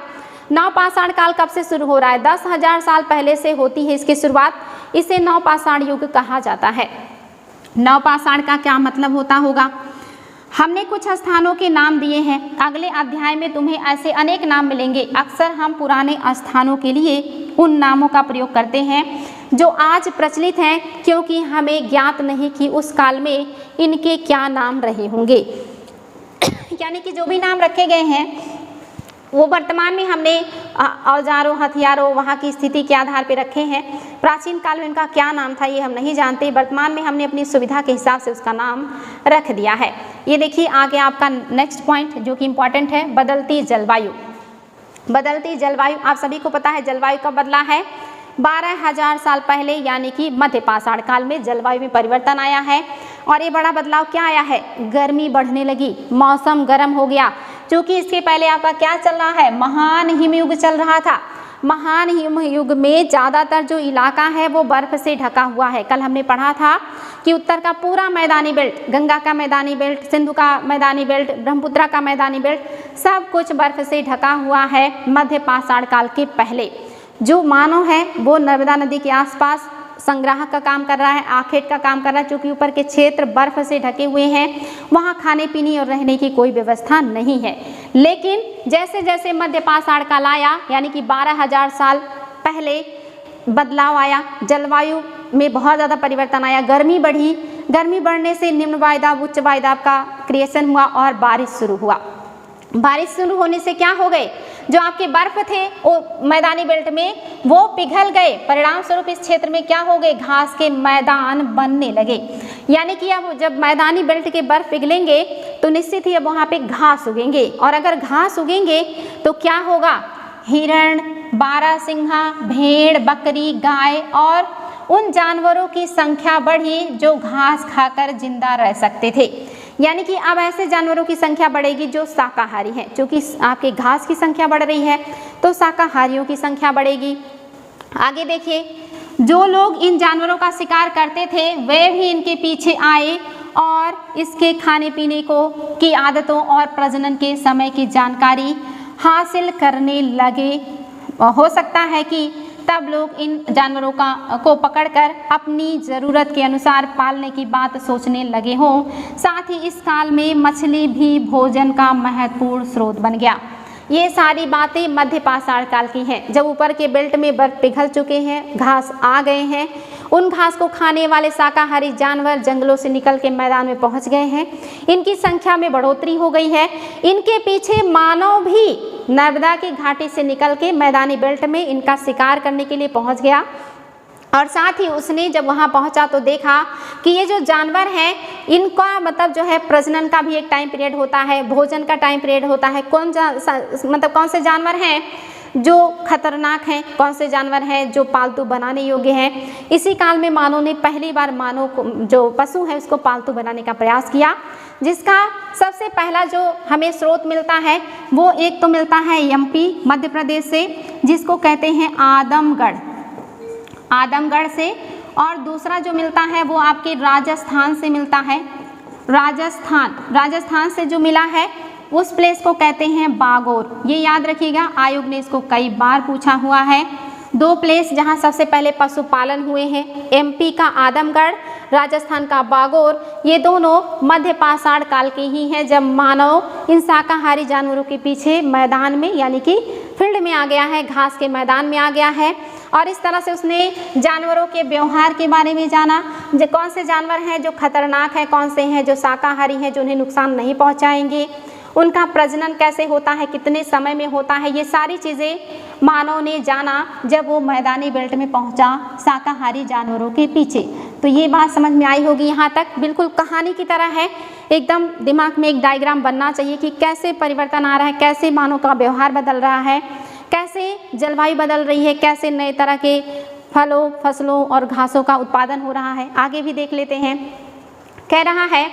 नवपाषाण काल कब से शुरू हो रहा है? 10,000 साल पहले से होती है इसकी शुरुआत। इसे नवपाषाण युग कहा जाता है। नवपाषाण का क्या मतलब होता होगा? हमने कुछ स्थानों के नाम दिए हैं, अगले अध्याय में तुम्हें ऐसे अनेक नाम मिलेंगे। अक्सर हम पुराने स्थानों के लिए उन नामों का प्रयोग करते हैं जो आज प्रचलित हैं, क्योंकि हमें ज्ञात नहीं कि उस काल में इनके क्या नाम रहे होंगे। यानी कि जो भी नाम रखे गए हैं वो वर्तमान में हमने औजारों, हथियारों, वहाँ की स्थिति के आधार पर रखे हैं। प्राचीन काल में इनका क्या नाम था ये हम नहीं जानते, वर्तमान में हमने अपनी सुविधा के हिसाब से उसका नाम रख दिया है। ये देखिए आगे आपका नेक्स्ट पॉइंट जो कि इम्पॉर्टेंट है, बदलती जलवायु। बदलती जलवायु, आप सभी को पता है जलवायु कब बदला है? 12,000 साल पहले, यानी कि मध्य पाषाण काल में जलवायु में परिवर्तन आया है। और ये बड़ा बदलाव क्या आया है? गर्मी बढ़ने लगी, मौसम गर्म हो गया। क्योंकि इसके पहले आपका क्या चल रहा है? महान हिमयुग चल रहा था। महान हिमयुग में ज़्यादातर जो इलाका है वो बर्फ से ढका हुआ है। कल हमने पढ़ा था कि उत्तर का पूरा मैदानी बेल्ट, गंगा का मैदानी बेल्ट, सिंधु का मैदानी बेल्ट, ब्रह्मपुत्र का मैदानी बेल्ट, सब कुछ बर्फ से ढका हुआ है मध्य पाषाण काल के पहले। जो मानव है वो नर्मदा नदी के आसपास संग्राहक का काम कर रहा है, आखेट का काम कर रहा है। चूँकि ऊपर के क्षेत्र बर्फ से ढके हुए हैं, वहाँ खाने पीने और रहने की कोई व्यवस्था नहीं है। लेकिन जैसे जैसे मध्य पाषाण काल आया, यानी कि 12,000 साल पहले बदलाव आया, जलवायु में बहुत ज़्यादा परिवर्तन आया, गर्मी बढ़ी। गर्मी बढ़ने से निम्न वायुदाब उच्च वायुदाब का क्रिएशन हुआ और बारिश शुरू हुआ। बारिश शुरू होने से क्या हो गए? जो आपके बर्फ थे वो मैदानी बेल्ट में वो पिघल गए। परिणाम स्वरूप इस क्षेत्र में क्या हो गए? घास के मैदान बनने लगे। यानी कि अब जब मैदानी बेल्ट के बर्फ पिघलेंगे तो निश्चित ही अब वहाँ पे घास उगेंगे, और अगर घास उगेंगे तो क्या होगा? हिरण, बारहसिंघा, भेड़, बकरी, गाय और उन जानवरों की संख्या बढ़ी जो घास खाकर जिंदा रह सकते थे। यानी कि अब ऐसे जानवरों की संख्या बढ़ेगी जो शाकाहारी हैं। क्योंकि आपके घास की संख्या बढ़ रही है तो शाकाहारियों की संख्या बढ़ेगी। आगे देखिए, जो लोग इन जानवरों का शिकार करते थे वे भी इनके पीछे आए और इसके खाने पीने की आदतों और प्रजनन के समय की जानकारी हासिल करने लगे। हो सकता है कि तब लोग इन जानवरों को पकड़कर अपनी ज़रूरत के अनुसार पालने की बात सोचने लगे हों। साथ ही इस काल में मछली भी भोजन का महत्वपूर्ण स्रोत बन गया। ये सारी बातें मध्य पाषाण काल की हैं, जब ऊपर के बेल्ट में बर्फ पिघल चुके हैं, घास आ गए हैं। उन घास को खाने वाले शाकाहारी जानवर जंगलों से निकल के मैदान में पहुंच गए हैं। इनकी संख्या में बढ़ोतरी हो गई है। इनके पीछे मानव भी नर्मदा की घाटी से निकल के मैदानी बेल्ट में इनका शिकार करने के लिए पहुंच गया। और साथ ही उसने जब वहाँ पहुँचा तो देखा कि ये जो जानवर हैं इनका मतलब जो है प्रजनन का भी एक टाइम पीरियड होता है, भोजन का टाइम पीरियड होता है। कौन से जानवर हैं जो खतरनाक हैं, कौन से जानवर हैं जो पालतू बनाने योग्य हैं। इसी काल में मानव ने पहली बार मानव को, जो पशु है, उसको पालतू बनाने का प्रयास किया, जिसका सबसे पहला जो हमें स्रोत मिलता है वो एक तो मिलता है एमपी मध्य प्रदेश से, जिसको कहते हैं आदमगढ़ से, और दूसरा जो मिलता है वो आपके राजस्थान से मिलता है। राजस्थान से जो मिला है उस प्लेस को कहते हैं बागोर। ये याद रखिएगा, आयोग ने इसको कई बार पूछा हुआ है। दो प्लेस जहाँ सबसे पहले पशुपालन हुए हैं, एमपी का आदमगढ़, राजस्थान का बागोर, ये दोनों मध्य पाषाण काल के ही हैं, जब मानव इन शाकाहारी जानवरों के पीछे मैदान में यानी कि फील्ड में आ गया है, घास के मैदान में आ गया है। और इस तरह से उसने जानवरों के व्यवहार के बारे में जाना, जो कौन से जानवर हैं जो खतरनाक हैं, कौन से हैं जो शाकाहारी हैं जो उन्हें नुकसान नहीं पहुंचाएंगे, उनका प्रजनन कैसे होता है, कितने समय में होता है, ये सारी चीज़ें मानव ने जाना जब वो मैदानी बेल्ट में पहुंचा शाकाहारी जानवरों के पीछे। तो ये बात समझ में आई होगी यहाँ तक, बिल्कुल कहानी की तरह है। एकदम दिमाग में एक डायग्राम बनना चाहिए कि कैसे परिवर्तन आ रहा है, कैसे मानव का व्यवहार बदल रहा है, कैसे जलवायु बदल रही है, कैसे नए तरह के फलों, फसलों और घासों का उत्पादन हो रहा है। आगे भी देख लेते हैं। कह रहा है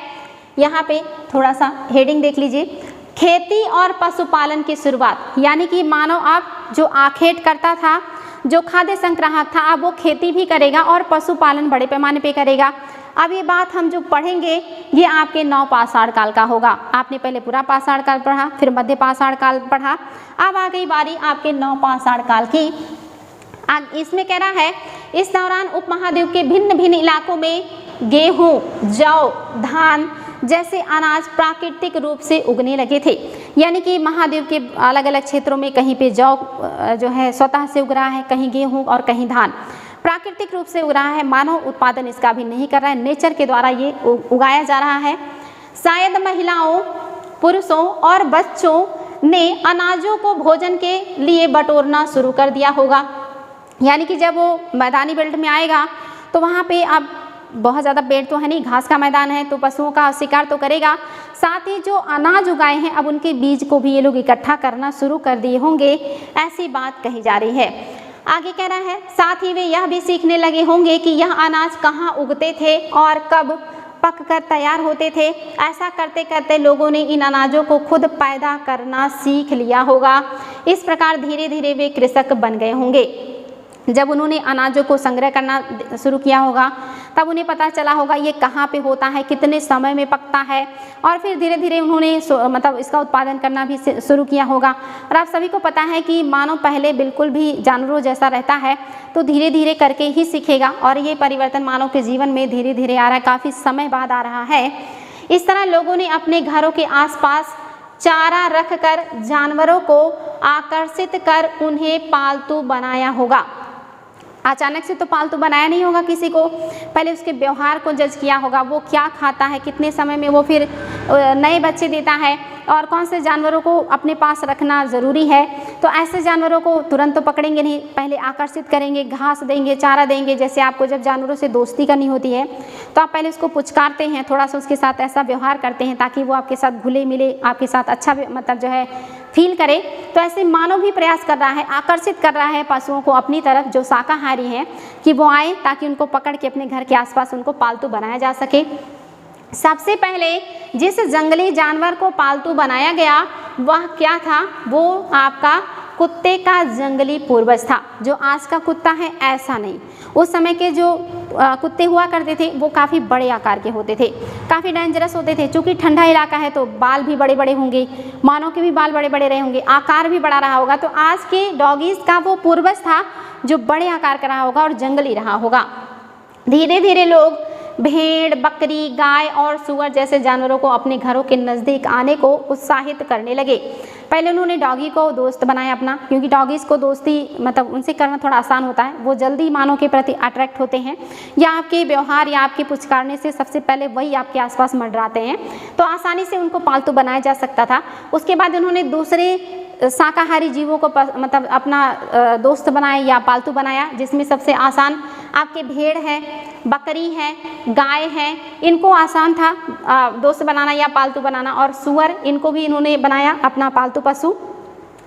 यहाँ पे थोड़ा सा हेडिंग देख लीजिए, खेती और पशुपालन की शुरुआत, यानी कि मानव अब जो आखेट करता था, जो खाद्य संग्राहक था, अब वो खेती भी करेगा और पशुपालन बड़े पैमाने पे करेगा। अब ये बात हम जो पढ़ेंगे ये आपके नवपाषाण काल का होगा। आपने पहले पूरा पाषाण काल पढ़ा, फिर मध्य पाषाण काल पढ़ा, अब आ गई बारी आपके नवपाषाण काल की। इसमें कह रहा है इस दौरान उपमहाद्वीप के भिन्न भिन्न इलाकों में गेहूं, जौ, धान जैसे अनाज प्राकृतिक रूप से उगने लगे थे। यानी कि महाद्वीप के अलग अलग क्षेत्रों में कहीं पे जौ जो है स्वतः से उग रहा है, कहीं गेहूं और कहीं धान प्राकृतिक रूप से उग रहा है। मानव उत्पादन इसका भी नहीं कर रहा है, नेचर के द्वारा ये उगाया जा रहा है। शायद महिलाओं, पुरुषों और बच्चों ने अनाजों को भोजन के लिए बटोरना शुरू कर दिया होगा। यानी कि जब वो मैदानी बेल्ट में आएगा तो वहाँ पे अब बहुत ज़्यादा पेड़ तो है नहीं, घास का मैदान है, तो पशुओं का शिकार तो करेगा। साथ ही जो अनाज उगाए हैं अब उनके बीज को भी ये लोग इकट्ठा करना शुरू कर दिए होंगे, ऐसी बात कही जा रही है। आगे कह रहा है साथ ही वे यह भी सीखने लगे होंगे कि यह अनाज कहाँ उगते थे और कब पक कर तैयार होते थे। ऐसा करते करते लोगों ने इन अनाजों को खुद पैदा करना सीख लिया होगा। इस प्रकार धीरे धीरे वे कृषक बन गए होंगे। जब उन्होंने अनाजों को संग्रह करना शुरू किया होगा तब उन्हें पता चला होगा ये कहाँ पे होता है, कितने समय में पकता है, और फिर धीरे धीरे उन्होंने मतलब इसका उत्पादन करना भी शुरू किया होगा। और आप सभी को पता है कि मानव पहले बिल्कुल भी जानवरों जैसा रहता है, तो धीरे धीरे करके ही सीखेगा, और ये परिवर्तन मानव के जीवन में धीरे धीरे आ रहा है, काफ़ी समय बाद आ रहा है। इस तरह लोगों ने अपने घरों के आसपास चारा रखकर जानवरों को आकर्षित कर उन्हें पालतू बनाया होगा। अचानक से तो पालतू बनाया नहीं होगा किसी को, पहले उसके व्यवहार को जज किया होगा, वो क्या खाता है, कितने समय में वो फिर नए बच्चे देता है, और कौन से जानवरों को अपने पास रखना ज़रूरी है। तो ऐसे जानवरों को तुरंत तो पकड़ेंगे नहीं, पहले आकर्षित करेंगे, घास देंगे, चारा देंगे। जैसे आपको जब जानवरों से दोस्ती करनी होती है तो आप पहले उसको पुचकारते हैं, थोड़ा सा उसके साथ ऐसा व्यवहार करते हैं ताकि वो आपके साथ घुले मिले, आपके साथ अच्छा मतलब जो है फील करे। तो ऐसे मानव भी प्रयास कर रहा है, आकर्षित कर रहा है पशुओं को अपनी तरफ जो शाकाहारी हैं कि वो आए, ताकि उनको पकड़ के अपने घर के आसपास उनको पालतू बनाया जा सके। सबसे पहले जिस जंगली जानवर को पालतू बनाया गया वह क्या था, वो आपका कुत्ते का जंगली पूर्वज था। जो आज का कुत्ता है ऐसा नहीं, उस समय के जो कुत्ते हुआ करते थे वो काफ़ी बड़े आकार के होते थे, काफ़ी डेंजरस होते थे। चूँकि ठंडा इलाका है तो बाल भी बड़े बड़े होंगे, मानव के भी बाल बड़े बड़े रहे होंगे, आकार भी बड़ा रहा होगा। तो आज के डॉगीज़ का वो पूर्वज था जो बड़े आकार का रहा होगा और जंगली रहा होगा। धीरे धीरे लोग भेड़, बकरी, गाय और सुअर जैसे जानवरों को अपने घरों के नज़दीक आने को उत्साहित करने लगे। पहले उन्होंने डॉगी को दोस्त बनाया अपना, क्योंकि डॉगीज़ को दोस्ती मतलब उनसे करना थोड़ा आसान होता है, वो जल्दी मानव के प्रति अट्रैक्ट होते हैं, या आपके व्यवहार या आपके पुचकारने से सबसे पहले वही आपके आसपास मंडराते हैं, तो आसानी से उनको पालतू बनाया जा सकता था। उसके बाद उन्होंने दूसरे शाकाहारी जीवों को मतलब अपना दोस्त बनाया या पालतू बनाया, जिसमें सबसे आसान आपके भेड़ है, बकरी है, गाय है, इनको आसान था दोस्त बनाना या पालतू बनाना। और सुअर, इनको भी इन्होंने बनाया अपना पालतू पशु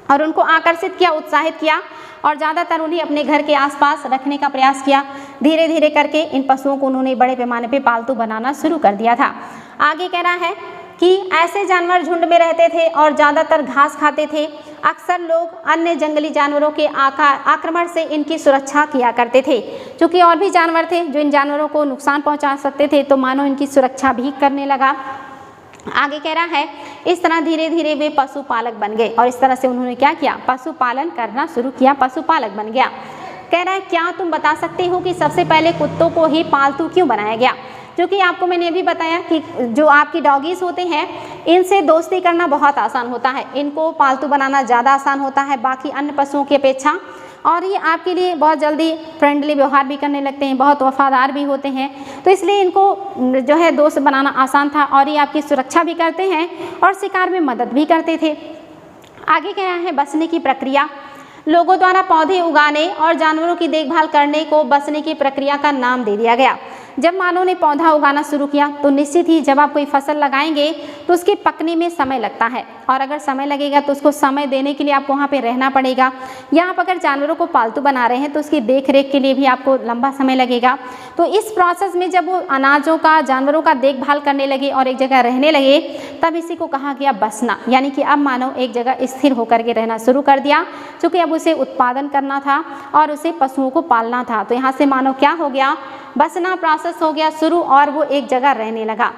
और उनको आकर्षित किया, उत्साहित किया, और ज़्यादातर उन्हें अपने घर के आसपास रखने का प्रयास किया। धीरे धीरे करके इन पशुओं को उन्होंने बड़े पैमाने पे पालतू बनाना शुरू कर दिया था। आगे कह रहा है कि ऐसे जानवर झुंड में रहते थे और ज़्यादातर घास खाते थे। अक्सर लोग अन्य जंगली जानवरों के आक्रमण से इनकी सुरक्षा किया करते थे। क्योंकि और भी जानवर थे जो इन जानवरों को नुकसान पहुंचा सकते थे, तो मानव इनकी सुरक्षा भी करने लगा। आगे कह रहा है इस तरह धीरे धीरे वे पशुपालक बन गए, और इस तरह से उन्होंने क्या किया, पशुपालन करना शुरू किया, पशुपालक बन गया। कह रहा है क्या तुम बता सकते हो कि सबसे पहले कुत्तों को ही पालतू क्यों बनाया गया? क्योंकि आपको मैंने ये भी बताया कि जो आपकी डॉगीज़ होते हैं इनसे दोस्ती करना बहुत आसान होता है, इनको पालतू बनाना ज़्यादा आसान होता है बाकी अन्य पशुओं की अपेक्षा, और ये आपके लिए बहुत जल्दी फ्रेंडली व्यवहार भी करने लगते हैं, बहुत वफादार भी होते हैं। तो इसलिए इनको जो है दोस्त बनाना आसान था, और ये आपकी सुरक्षा भी करते हैं और शिकार में मदद भी करते थे। आगे कह रहा है बसने की प्रक्रिया। लोगों द्वारा पौधे उगाने और जानवरों की देखभाल करने को बसने की प्रक्रिया का नाम दे दिया गया। जब मानव ने पौधा उगाना शुरू किया तो निश्चित ही जब आप कोई फसल लगाएंगे तो उसके पकने में समय लगता है, और अगर समय लगेगा तो उसको समय देने के लिए आपको वहाँ पे रहना पड़ेगा। या आप अगर जानवरों को पालतू बना रहे हैं तो उसकी देख रेख के लिए भी आपको लंबा समय लगेगा। तो इस प्रोसेस में जब वो अनाजों का, जानवरों का देखभाल करने लगे और एक जगह रहने लगे, तब इसी को कहा गया बसना। यानी कि अब मानव एक जगह स्थिर होकर के रहना शुरू कर दिया, क्योंकि अब उसे उत्पादन करना था और उसे पशुओं को पालना था। तो यहाँ से मानव क्या हो गया, बसना प्रोसेस हो गया शुरू, और वो एक जगह रहने लगा।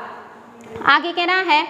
आगे कह रहा है,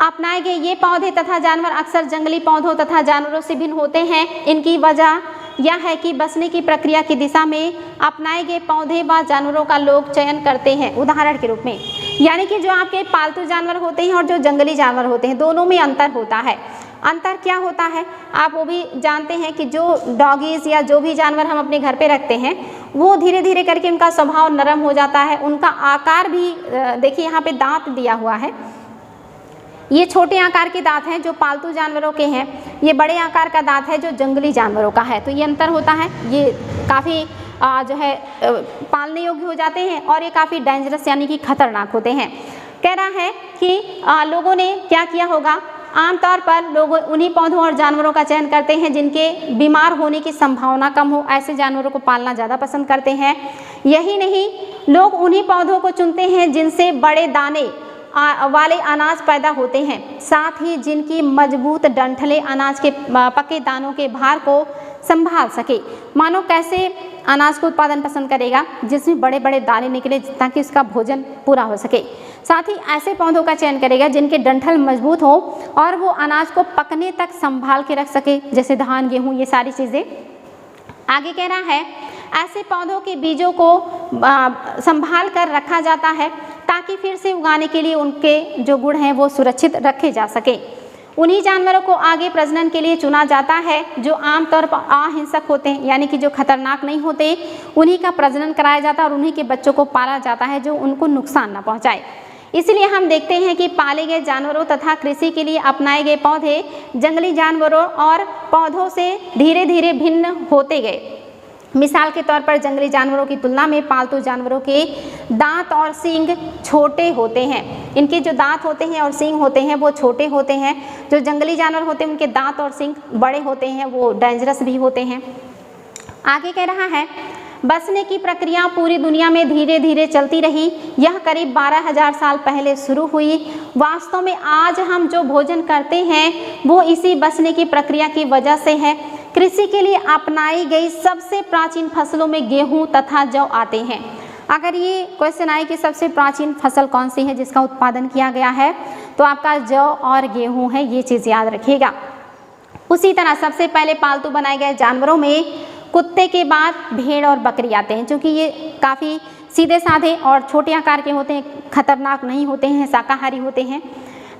अपनाए गए ये पौधे तथा जानवर अक्सर जंगली पौधों तथा जानवरों से भिन्न होते हैं। इनकी वजह यह है कि बसने की प्रक्रिया की दिशा में अपनाए गए पौधे व जानवरों का लोग चयन करते हैं। उदाहरण के रूप में, यानी कि जो आपके पालतू जानवर होते हैं और जो जंगली जानवर होते हैं, दोनों में अंतर होता है। अंतर क्या होता है आप वो भी जानते हैं कि जो डॉगीज़ या जो भी जानवर हम अपने घर पे रखते हैं, वो धीरे धीरे करके उनका स्वभाव नरम हो जाता है। उनका आकार भी देखिए, यहाँ पे दांत दिया हुआ है, ये छोटे आकार के दांत हैं जो पालतू जानवरों के हैं, ये बड़े आकार का दांत है जो जंगली जानवरों का है। तो ये अंतर होता है, ये काफ़ी जो है पालने योग्य हो जाते हैं और ये काफ़ी डेंजरस यानी कि खतरनाक होते हैं। कह रहा है कि लोगों ने क्या किया होगा, आमतौर पर लोग उन्हीं पौधों और जानवरों का चयन करते हैं जिनके बीमार होने की संभावना कम हो, ऐसे जानवरों को पालना ज़्यादा पसंद करते हैं। यही नहीं, लोग उन्हीं पौधों को चुनते हैं जिनसे बड़े दाने वाले अनाज पैदा होते हैं, साथ ही जिनकी मजबूत डंठलें अनाज के पके दानों के भार को संभाल सके। मानो कैसे अनाज को उत्पादन पसंद करेगा जिसमें बड़े बड़े दाने निकले ताकि उसका भोजन पूरा हो सके। साथ ही ऐसे पौधों का चयन करेगा जिनके डंठल मजबूत हो और वो अनाज को पकने तक संभाल के रख सके, जैसे धान, गेहूँ, ये सारी चीज़ें। आगे कह रहा है, ऐसे पौधों के बीजों को संभाल कर रखा जाता है ताकि फिर से उगाने के लिए उनके जो गुण हैं वो सुरक्षित रखे जा सके। उन्हीं जानवरों को आगे प्रजनन के लिए चुना जाता है जो आमतौर पर अहिंसक होते हैं, यानी कि जो खतरनाक नहीं होते, उन्हीं का प्रजनन कराया जाता है और उन्हीं के बच्चों को पाला जाता है जो उनको नुकसान न पहुंचाए। इसलिए हम देखते हैं कि पाले गए जानवरों तथा कृषि के लिए अपनाए गए पौधे जंगली जानवरों और पौधों से धीरे धीरे भिन्न होते गए। मिसाल के तौर पर जंगली जानवरों की तुलना में पालतू जानवरों के दांत और सींग छोटे होते हैं। इनके जो दांत होते हैं और सींग होते हैं वो छोटे होते हैं। जो जंगली जानवर होते हैं उनके दांत और सींग बड़े होते हैं, वो डेंजरस भी होते हैं। आगे कह रहा है, बसने की प्रक्रिया पूरी दुनिया में धीरे धीरे चलती रही। यह करीब 12,000 साल पहले शुरू हुई। वास्तव में आज हम जो भोजन करते हैं वो इसी बसने की प्रक्रिया की वजह से है। कृषि के लिए अपनाई गई सबसे प्राचीन फसलों में गेहूं तथा जौ आते हैं। अगर ये क्वेश्चन आए कि सबसे प्राचीन फसल कौन सी है जिसका उत्पादन किया गया है, तो आपका जौ और गेहूं है, ये चीज़ याद रखिएगा। उसी तरह सबसे पहले पालतू बनाए गए जानवरों में कुत्ते के बाद भेड़ और बकरी आते हैं, क्योंकि ये काफ़ी सीधे साधे और छोटे आकार के होते हैं, खतरनाक नहीं होते हैं, शाकाहारी होते हैं।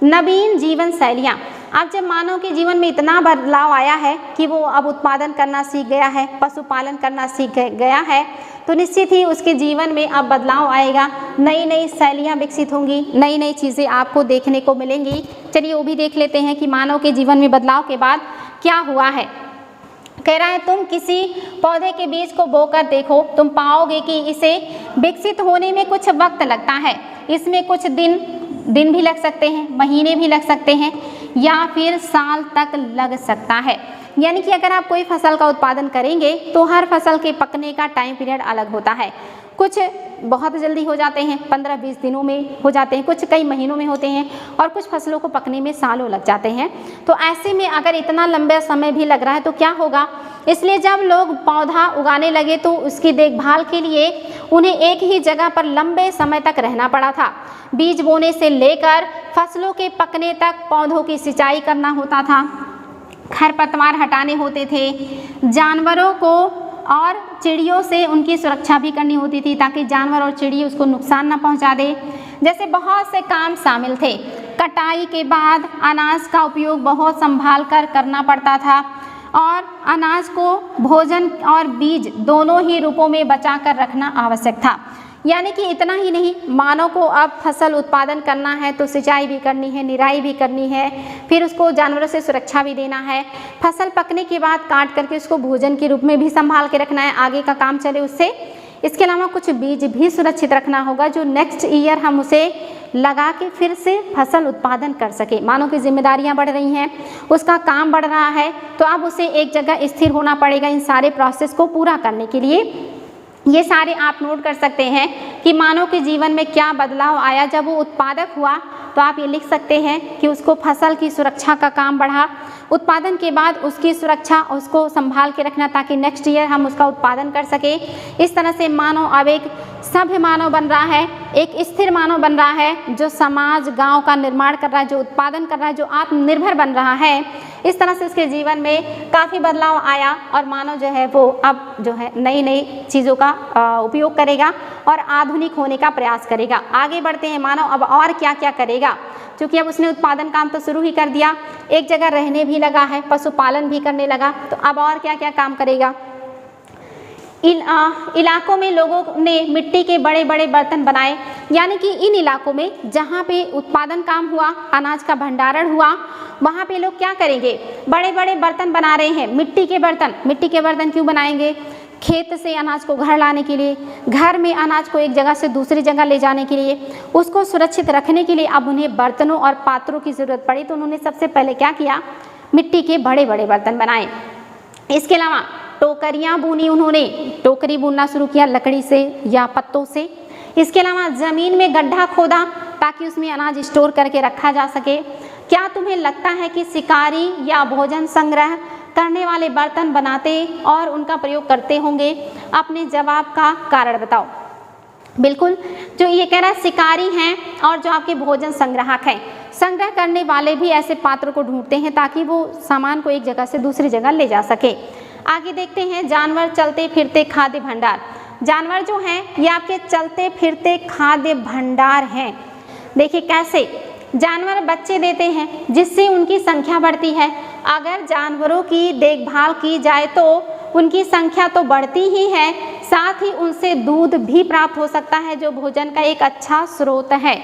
नवीन जीवन शैलियाँ, अब जब मानव के जीवन में इतना बदलाव आया है कि वो अब उत्पादन करना सीख गया है, पशुपालन करना सीख गया है, तो निश्चित ही उसके जीवन में अब बदलाव आएगा। नई नई शैलियाँ विकसित होंगी, नई नई चीज़ें आपको देखने को मिलेंगी। चलिए वो भी देख लेते हैं कि मानव के जीवन में बदलाव के बाद क्या हुआ है। कह रहा है, तुम किसी पौधे के बीज को बोकर देखो, तुम पाओगे कि इसे विकसित होने में कुछ वक्त लगता है। इसमें कुछ दिन भी लग सकते हैं, महीने भी लग सकते हैं, या फिर साल तक लग सकता है। यानी कि अगर आप कोई फसल का उत्पादन करेंगे तो हर फसल के पकने का टाइम पीरियड अलग होता है। कुछ बहुत जल्दी हो जाते हैं, 15-20 दिनों में हो जाते हैं, कुछ कई महीनों में होते हैं, और कुछ फसलों को पकने में सालों लग जाते हैं। तो ऐसे में अगर इतना लंबा समय भी लग रहा है तो क्या होगा। इसलिए जब लोग पौधा उगाने लगे तो उसकी देखभाल के लिए उन्हें एक ही जगह पर लंबे समय तक रहना पड़ा था। बीज बोने से लेकर फसलों के पकने तक पौधों की सिंचाई करना होता था, खरपतवार हटाने होते थे, जानवरों को और चिड़ियों से उनकी सुरक्षा भी करनी होती थी ताकि जानवर और चिड़िया उसको नुकसान ना पहुंचा दे। जैसे बहुत से काम शामिल थे। कटाई के बाद अनाज का उपयोग बहुत संभाल कर करना पड़ता था और अनाज को भोजन और बीज दोनों ही रूपों में बचा कर रखना आवश्यक था। यानी कि इतना ही नहीं, मानव को अब फसल उत्पादन करना है तो सिंचाई भी करनी है, निराई भी करनी है, फिर उसको जानवरों से सुरक्षा भी देना है, फसल पकने के बाद काट करके उसको भोजन के रूप में भी संभाल के रखना है, आगे का काम चले उससे। इसके अलावा कुछ बीज भी सुरक्षित रखना होगा जो नेक्स्ट ईयर हम उसे लगा के फिर से फसल उत्पादन कर सके। मानव की जिम्मेदारियां बढ़ रही हैं, उसका काम बढ़ रहा है, तो अब उसे एक जगह स्थिर होना पड़ेगा इन सारे प्रोसेस को पूरा करने के लिए। ये सारे आप नोट कर सकते हैं कि मानव के जीवन में क्या बदलाव आया जब वो उत्पादक हुआ। तो आप ये लिख सकते हैं कि उसको फसल की सुरक्षा का काम बढ़ा, उत्पादन के बाद उसकी सुरक्षा, उसको संभाल के रखना ताकि नेक्स्ट ईयर हम उसका उत्पादन कर सके। इस तरह से मानव अब एक सभ्य मानव बन रहा है, एक स्थिर मानव बन रहा है जो समाज गांव का निर्माण कर रहा है, जो उत्पादन कर रहा है, जो आत्मनिर्भर बन रहा है। इस तरह से उसके जीवन में काफ़ी बदलाव आया और मानव जो है वो अब जो है नई नई चीज़ों का उपयोग करेगा और आधुनिक होने का प्रयास करेगा। आगे बढ़ते हैं, मानव अब और क्या क्या करेगा, क्योंकि अब उसने उत्पादन काम तो शुरू ही कर दिया, एक जगह रहने भी लगा है, पशुपालन भी करने लगा, तो अब और क्या क्या काम करेगा। इलाकों में लोगों ने मिट्टी के बड़े बड़े बर्तन बनाए, यानी कि इन इलाकों में जहाँ पे उत्पादन काम हुआ, अनाज का भंडारण हुआ, वहाँ पे लोग क्या करेंगे, बड़े बड़े बर्तन बना रहे हैं, मिट्टी के बर्तन। मिट्टी के बर्तन क्यों बनाएंगे, खेत से अनाज को घर लाने के लिए, घर में अनाज को एक जगह से दूसरी जगह ले जाने के लिए, उसको सुरक्षित रखने के लिए अब उन्हें बर्तनों और पात्रों की ज़रूरत पड़ी, तो उन्होंने सबसे पहले क्या किया, मिट्टी के बड़े बड़े बर्तन बनाए। इसके अलावा टोकरियाँ बुनी, उन्होंने टोकरी बुनना शुरू किया लकड़ी से या पत्तों से। इसके अलावा ज़मीन में गड्ढा खोदा ताकि उसमें अनाज स्टोर करके रखा जा सके। क्या तुम्हें लगता है कि शिकारी या भोजन संग्रह करने वाले बर्तन बनाते और उनका प्रयोग करते होंगे? अपने जवाब का कारण बताओ। बिल्कुल, जो ये कह रहा है शिकारी हैं और जो आपके भोजन संग्राहक हैं, संग्रह करने वाले भी ऐसे पात्र को ढूंढते हैं ताकि वो सामान को एक जगह से दूसरी जगह ले जा सके। आगे देखते हैं, जानवर चलते फिरते खाद्य भंडार। जानवर जो हैं ये आपके चलते फिरते खाद्य भंडार हैं। देखिए कैसे जानवर बच्चे देते हैं जिससे उनकी संख्या बढ़ती है। अगर जानवरों की देखभाल की जाए तो उनकी संख्या तो बढ़ती ही है, साथ ही उनसे दूध भी प्राप्त हो सकता है जो भोजन का एक अच्छा स्रोत है।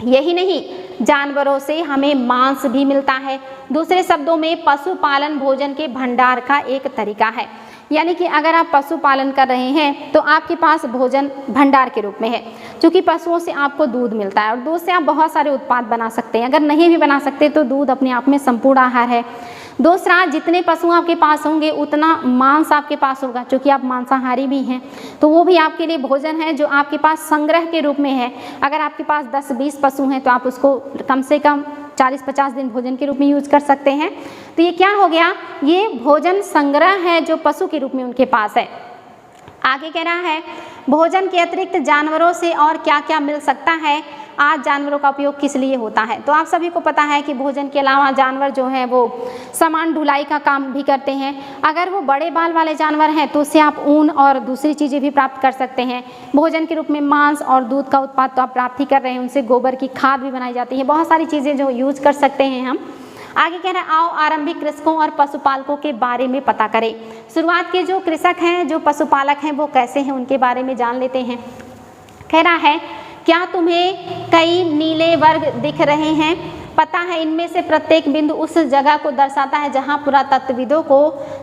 यही नहीं, जानवरों से हमें मांस भी मिलता है। दूसरे शब्दों में पशुपालन भोजन के भंडार का एक तरीका है। यानी कि अगर आप पशुपालन कर रहे हैं तो आपके पास भोजन भंडार के रूप में है, क्योंकि पशुओं से आपको दूध मिलता है और दूध से आप बहुत सारे उत्पाद बना सकते हैं। अगर नहीं भी बना सकते तो दूध अपने आप में संपूर्ण आहार है। दूसरा, जितने पशु आपके पास होंगे उतना मांस आपके पास होगा, क्योंकि आप मांसाहारी भी हैं, तो वो भी आपके लिए भोजन है जो आपके पास संग्रह के रूप में है। अगर आपके पास 10-20 पशु हैं तो आप उसको कम से कम 40-50 दिन भोजन के रूप में यूज कर सकते हैं। तो ये क्या हो गया, ये भोजन संग्रह है जो पशु के रूप में उनके पास है। आगे कह रहा है, भोजन के अतिरिक्त जानवरों से और क्या क्या मिल सकता है, आज जानवरों का उपयोग किस लिए होता है। तो आप सभी को पता है कि भोजन के अलावा जानवर जो हैं वो सामान ढुलाई का काम भी करते हैं। अगर वो बड़े बाल वाले जानवर हैं तो उससे आप ऊन और दूसरी चीज़ें भी प्राप्त कर सकते हैं। भोजन के रूप में मांस और दूध का उत्पाद तो आप प्राप्त ही कर रहे हैं, उनसे गोबर की खाद भी बनाई जाती है, बहुत सारी चीज़ें जो यूज कर सकते हैं हम। आगे कह रहे हैं, आओ आरंभिक कृषकों और पशुपालकों के बारे में पता करें। शुरुआत के जो कृषक हैं, जो पशुपालक हैं, वो कैसे हैं उनके बारे में जान लेते हैं। कह रहा है, क्या तुम्हें कई नीले वर्ग दिख रहे हैं? पता है इनमें से प्रत्येक बिंदु उस जगह को दर्शाता है जहां पुरातत्वविदों को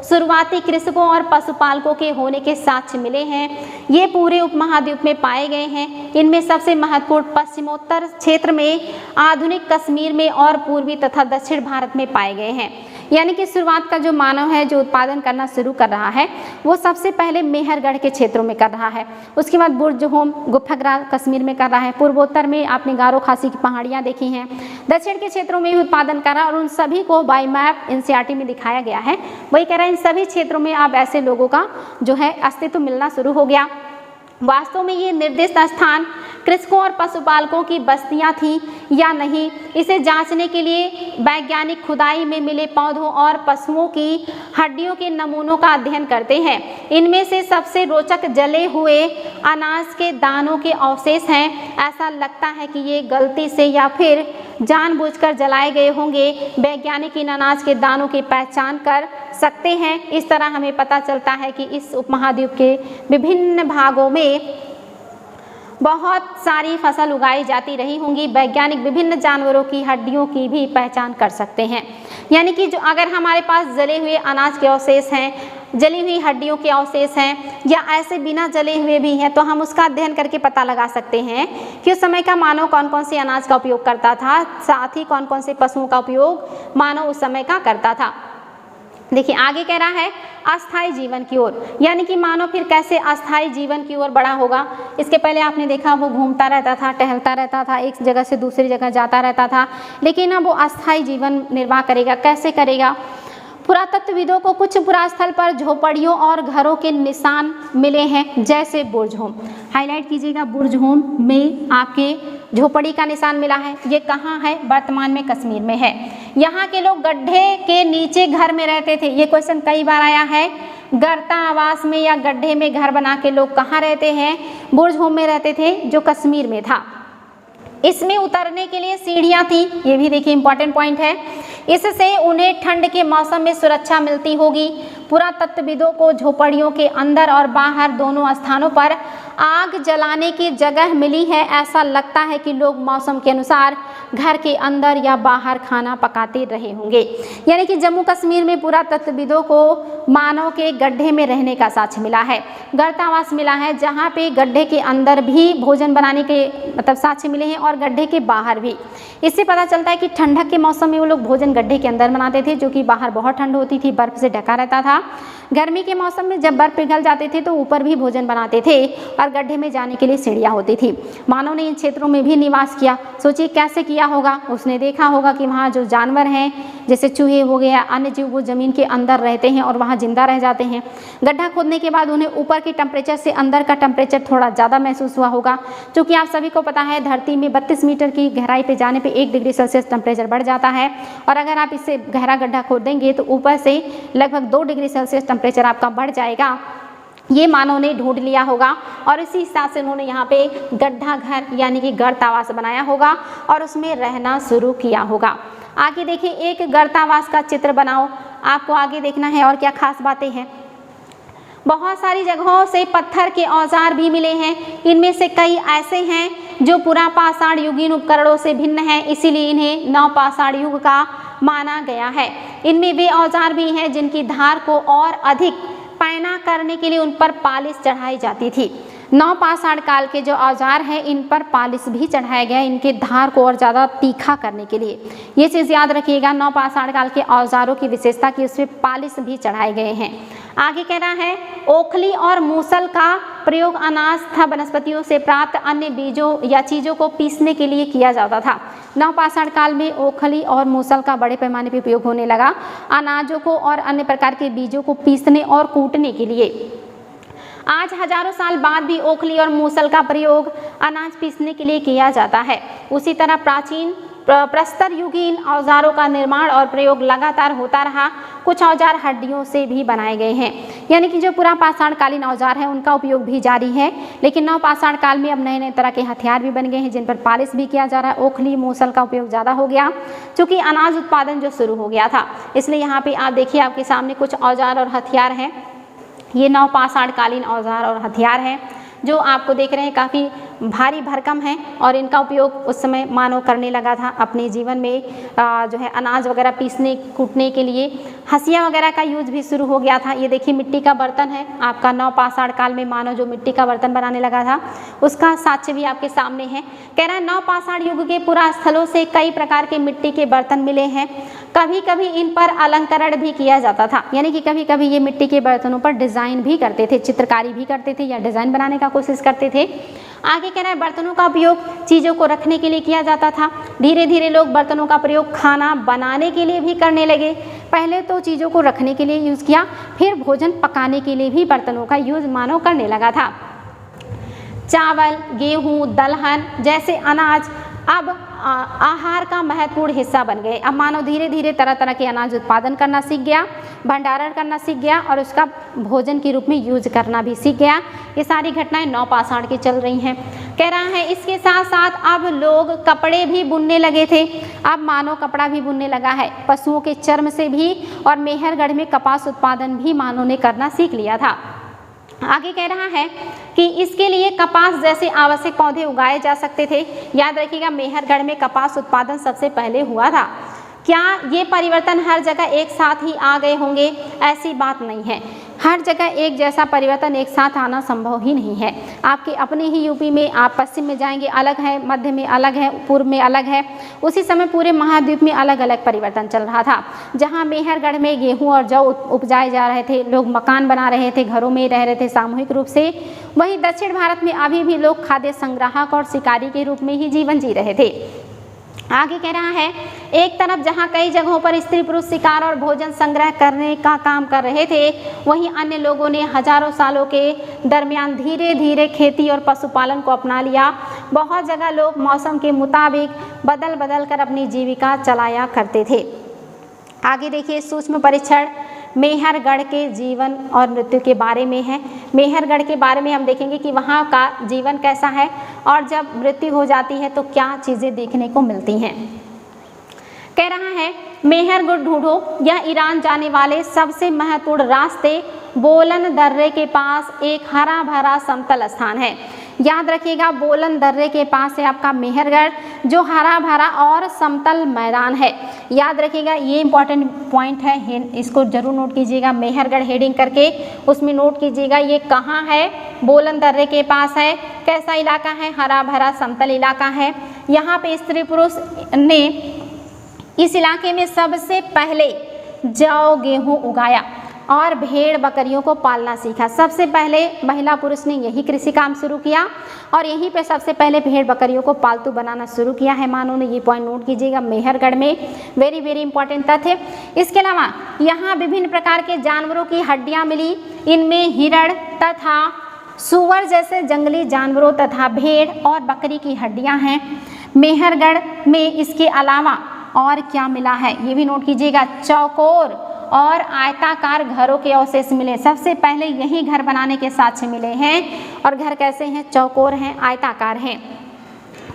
शुरुआती कृषकों और पशुपालकों के होने के साक्ष्य मिले हैं। ये पूरे उपमहाद्वीप में पाए गए हैं। इनमें सबसे महत्वपूर्ण पश्चिमोत्तर क्षेत्र में, आधुनिक कश्मीर में और पूर्वी तथा दक्षिण भारत में पाए गए हैं। यानी कि शुरुआत का जो मानव है जो उत्पादन करना शुरू कर रहा है वो सबसे पहले मेहरगढ़ के क्षेत्रों में कर रहा है, उसके बाद बुर्जहोम गुफाग्राल कश्मीर में कर रहा है, पूर्वोत्तर में आपने गारो खासी की पहाड़ियाँ देखी हैं, दक्षिण के क्षेत्रों में भी उत्पादन कर रहा है और उन सभी को बाई मैप एनसीईआरटी में दिखाया गया है। वही कह रहा है इन सभी क्षेत्रों में अब ऐसे लोगों का जो है अस्तित्व मिलना शुरू हो गया। वास्तव में ये निर्दिष्ट स्थान कृषकों और पशुपालकों की बस्तियां थीं या नहीं, इसे जांचने के लिए वैज्ञानिक खुदाई में मिले पौधों और पशुओं की हड्डियों के नमूनों का अध्ययन करते हैं। इनमें से सबसे रोचक जले हुए अनाज के दानों के अवशेष हैं। ऐसा लगता है कि ये गलती से या फिर जानबूझकर जलाए गए होंगे। वैज्ञानिक इन अनाज के दानों की पहचान कर सकते हैं। इस तरह हमें पता चलता है कि इस उपमहाद्वीप के विभिन्न भागों में बहुत सारी फसल उगाई जाती रही होंगी। वैज्ञानिक विभिन्न जानवरों की हड्डियों की भी पहचान कर सकते हैं। यानी कि जो अगर हमारे पास जले हुए अनाज के अवशेष हैं, जली हुई हड्डियों के अवशेष हैं या ऐसे बिना जले हुए भी हैं, तो हम उसका अध्ययन करके पता लगा सकते हैं कि उस समय का मानव कौन कौन से अनाज का उपयोग करता था, साथ ही कौन कौन से पशुओं का उपयोग मानव उस समय का करता था। देखिए आगे कह रहा है अस्थायी जीवन की ओर, यानी कि मानव फिर कैसे अस्थायी जीवन की ओर बढ़ा होगा। इसके पहले आपने देखा वो घूमता रहता था, टहलता रहता था, एक जगह से दूसरी जगह जाता रहता था, लेकिन अब वो अस्थायी जीवन निर्वाह करेगा। कैसे करेगा? पुरातत्वविदों को कुछ पुरास्थल पर झोपड़ियों और घरों के निशान मिले हैं, जैसे बुर्जहोम। हाईलाइट कीजिएगा, बुर्जहोम में आपके झोपड़ी का निशान मिला है। ये कहाँ है? वर्तमान में कश्मीर में है। यहाँ के लोग गड्ढे के नीचे घर में रहते थे। ये क्वेश्चन कई बार आया है। गर्ता आवास में या गड्ढे में घर बना के लोग कहाँ रहते हैं? बुर्जहोम में रहते थे, जो कश्मीर में था। इसमें उतरने के लिए सीढ़ियाँ थी, ये भी देखिए इंपॉर्टेंट पॉइंट है। इससे उन्हें ठंड के मौसम में सुरक्षा मिलती होगी। पुरातत्वविदों को झोपड़ियों के अंदर और बाहर दोनों स्थानों पर आग जलाने की जगह मिली है। ऐसा लगता है कि लोग मौसम के अनुसार घर के अंदर या बाहर खाना पकाते रहे होंगे। यानी कि जम्मू कश्मीर में पुरातत्वविदों को मानव के गड्ढे में रहने का साक्ष्य मिला है, गर्तावास मिला है, जहाँ पे गड्ढे के अंदर भी भोजन बनाने के मतलब साक्ष्य मिले हैं और गड्ढे के बाहर भी। इससे पता चलता है कि ठंडक के मौसम में वो लोग भोजन गड्ढे के अंदर बनाते थे, जो कि बाहर बहुत ठंड होती थी, बर्फ से ढका रहता था। गर्मी के मौसम में जब बर्फ पिघल जाते थे तो ऊपर भी भोजन बनाते थे और गड्ढे में जाने के लिए सीढ़ियाँ होती थी। मानव ने इन क्षेत्रों में भी निवास किया। सोचिए कैसे किया होगा। उसने देखा होगा कि वहाँ जो जानवर हैं जैसे चूहे हो गया, अन्य जीव, वो ज़मीन के अंदर रहते हैं और वहाँ जिंदा रह जाते हैं। गड्ढा खोदने के बाद उन्हें ऊपर के टेम्परेचर से अंदर का टेम्परेचर थोड़ा ज़्यादा महसूस हुआ होगा, क्योंकि आप सभी को पता है धरती में 32 मीटर की गहराई पे जाने पे 1 डिग्री सेल्सियस टेम्परेचर बढ़ जाता है, और अगर आप इससे गहरा गड्ढा खोदेंगे तो ऊपर से लगभग 2 डिग्री सेल्सियस टेम्परेचर आपका बढ़ जाएगा। ये मानव ने ढूंढ लिया होगा और इसी हिसाब से उन्होंने यहाँ पे गड्ढा घर यानी कि गर्तावास बनाया होगा और उसमें रहना शुरू किया होगा। आगे देखिए, एक गर्तावास का चित्र बनाओ, आपको आगे देखना है और क्या खास बातें हैं। बहुत सारी जगहों से पत्थर के औजार भी मिले हैं। इनमें से कई ऐसे हैं जो पुरापाषाण युगीन उपकरणों से भिन्न हैं, इसीलिए इन्हें नवपाषाण युग का माना गया है। इनमें वे औजार भी हैं जिनकी धार को और अधिक पैना करने के लिए उन पर पालिश चढ़ाई जाती थी। नवपाषाण काल के जो औजार हैं इन पर पालिश भी चढ़ाया गया, इनके धार को और ज़्यादा तीखा करने के लिए। ये चीज़ याद रखिएगा, नवपाषाण काल के औजारों की विशेषता कि उसमें पालिश भी चढ़ाए गए हैं। आगे कह रहा है ओखली और मूसल का प्रयोग अनाज तथा वनस्पतियों से प्राप्त अन्य बीजों या चीज़ों को पीसने के लिए किया जाता था। नवपाषाण काल में ओखली और मूसल का बड़े पैमाने पर उपयोग होने लगा, अनाजों को और अन्य प्रकार के बीजों को पीसने और कूटने के लिए। आज हजारों साल बाद भी ओखली और मूसल का प्रयोग अनाज पीसने के लिए किया जाता है। उसी तरह प्राचीन प्रस्तर युगीन औजारों का निर्माण और प्रयोग लगातार होता रहा। कुछ औजार हड्डियों से भी बनाए गए हैं, यानी कि जो पुरापाषाण कालीन औजार हैं उनका उपयोग भी जारी है, लेकिन नवपाषाण काल में अब नए नए तरह के हथियार भी बन गए हैं जिन पर पालिश भी किया जा रहा है। ओखली मूसल का उपयोग ज़्यादा हो गया क्योंकि अनाज उत्पादन जो शुरू हो गया था, इसलिए यहाँ पे आप देखिए आपके सामने कुछ औजार और हथियार हैं। ये नवपाषाण कालीन औजार और हथियार हैं जो आपको देख रहे हैं, काफ़ी भारी भरकम हैं और इनका उपयोग उस समय मानव करने लगा था अपने जीवन में। जो है अनाज वगैरह पीसने कूटने के लिए हंसिया वगैरह का यूज भी शुरू हो गया था। ये देखिए मिट्टी का बर्तन है आपका। नवपाषाण काल में मानव जो मिट्टी का बर्तन बनाने लगा था उसका साक्ष्य भी आपके सामने है। कह रहा है नवपाषाण युग के पुरास्थलों से कई प्रकार के मिट्टी के बर्तन मिले हैं। कभी कभी इन पर अलंकरण भी किया जाता था, यानी कि कभी कभी ये मिट्टी के बर्तनों पर डिज़ाइन भी करते थे, चित्रकारी भी करते थे या डिज़ाइन बनाने का कोशिश करते थे। आगे कह रहा है बर्तनों का उपयोग चीज़ों को रखने के लिए किया जाता था। धीरे धीरे लोग बर्तनों का प्रयोग खाना बनाने के लिए भी करने लगे। पहले तो चीज़ों को रखने के लिए यूज़ किया, फिर भोजन पकाने के लिए भी बर्तनों का यूज़ मानव करने लगा था। चावल, गेहूँ, दलहन जैसे अनाज अब आहार का महत्वपूर्ण हिस्सा बन गए। अब मानव धीरे धीरे तरह तरह के अनाज उत्पादन करना सीख गया, भंडारण करना सीख गया और उसका भोजन के रूप में यूज करना भी सीख गया। ये सारी घटनाएं नवपाषाण की चल रही हैं। कह रहा है इसके साथ साथ अब लोग कपड़े भी बुनने लगे थे। अब मानव कपड़ा भी बुनने लगा है, पशुओं के चर्म से भी, और मेहरगढ़ में कपास उत्पादन भी मानव ने करना सीख लिया था। आगे कह रहा है कि इसके लिए कपास जैसे आवश्यक पौधे उगाए जा सकते थे। याद रखिएगा मेहरगढ़ में कपास उत्पादन सबसे पहले हुआ था। क्या ये परिवर्तन हर जगह एक साथ ही आ गए होंगे? ऐसी बात नहीं है। हर जगह एक जैसा परिवर्तन एक साथ आना संभव ही नहीं है। आपके अपने ही यूपी में आप पश्चिम में जाएंगे अलग है, मध्य में अलग है, पूर्व में अलग है। उसी समय पूरे महाद्वीप में अलग अलग परिवर्तन चल रहा था। जहाँ मेहरगढ़ में गेहूँ और जौ उपजाए जा रहे थे, लोग मकान बना रहे थे, घरों में रह रहे थे सामूहिक रूप से, वहीं दक्षिण भारत में अभी भी लोग खाद्य संग्राहक और शिकारी के रूप में ही जीवन जी रहे थे। आगे कह रहा है, एक तरफ जहां कई जगहों पर स्त्री पुरुष शिकार और भोजन संग्रह करने का काम कर रहे थे, वहीं अन्य लोगों ने हजारों सालों के दरमियान धीरे धीरे खेती और पशुपालन को अपना लिया। बहुत जगह लोग मौसम के मुताबिक बदल बदल कर अपनी जीविका चलाया करते थे। आगे देखिए, सूक्ष्म परीक्षण मेहरगढ़ के जीवन और मृत्यु के बारे में है। मेहरगढ़ के बारे में हम देखेंगे कि वहाँ का जीवन कैसा है और जब मृत्यु हो जाती है तो क्या चीज़ें देखने को मिलती हैं। कह रहा है, मेहरगढ़ ढूंढो, यह ईरान जाने वाले सबसे महत्वपूर्ण रास्ते बोलन दर्रे के पास एक हरा भरा समतल स्थान है। याद रखिएगा, बोलन दर्रे के पास है आपका मेहरगढ़, जो हरा भरा और समतल मैदान है। याद रखिएगा, ये इंपॉर्टेंट पॉइंट है, इसको जरूर नोट कीजिएगा। मेहरगढ़ हेडिंग करके उसमें नोट कीजिएगा ये कहाँ है, बोलन दर्रे के पास है। कैसा इलाका है, हरा भरा समतल इलाका है। यहाँ पे स्त्री पुरुष ने इस इलाके में सबसे पहले जौ गेहूँ उगाया और भेड़ बकरियों को पालना सीखा। सबसे पहले महिला पुरुष ने यही कृषि काम शुरू किया और यहीं पे सबसे पहले भेड़ बकरियों को पालतू बनाना शुरू किया है मानव ने। ये पॉइंट नोट कीजिएगा, मेहरगढ़ में वेरी वेरी इंपॉर्टेंट तथ्य। इसके अलावा यहाँ विभिन्न प्रकार के जानवरों की हड्डियाँ मिली। इनमें हिरण तथा सुअर जैसे जंगली जानवरों तथा भेड़ और बकरी की हड्डियाँ हैं। मेहरगढ़ में इसके अलावा और क्या मिला है ये भी नोट कीजिएगा, चौकोर और आयताकार घरों के अवशेष मिले। सबसे पहले यही घर बनाने के साक्ष्य मिले हैं और घर कैसे हैं, चौकोर हैं, आयताकार हैं।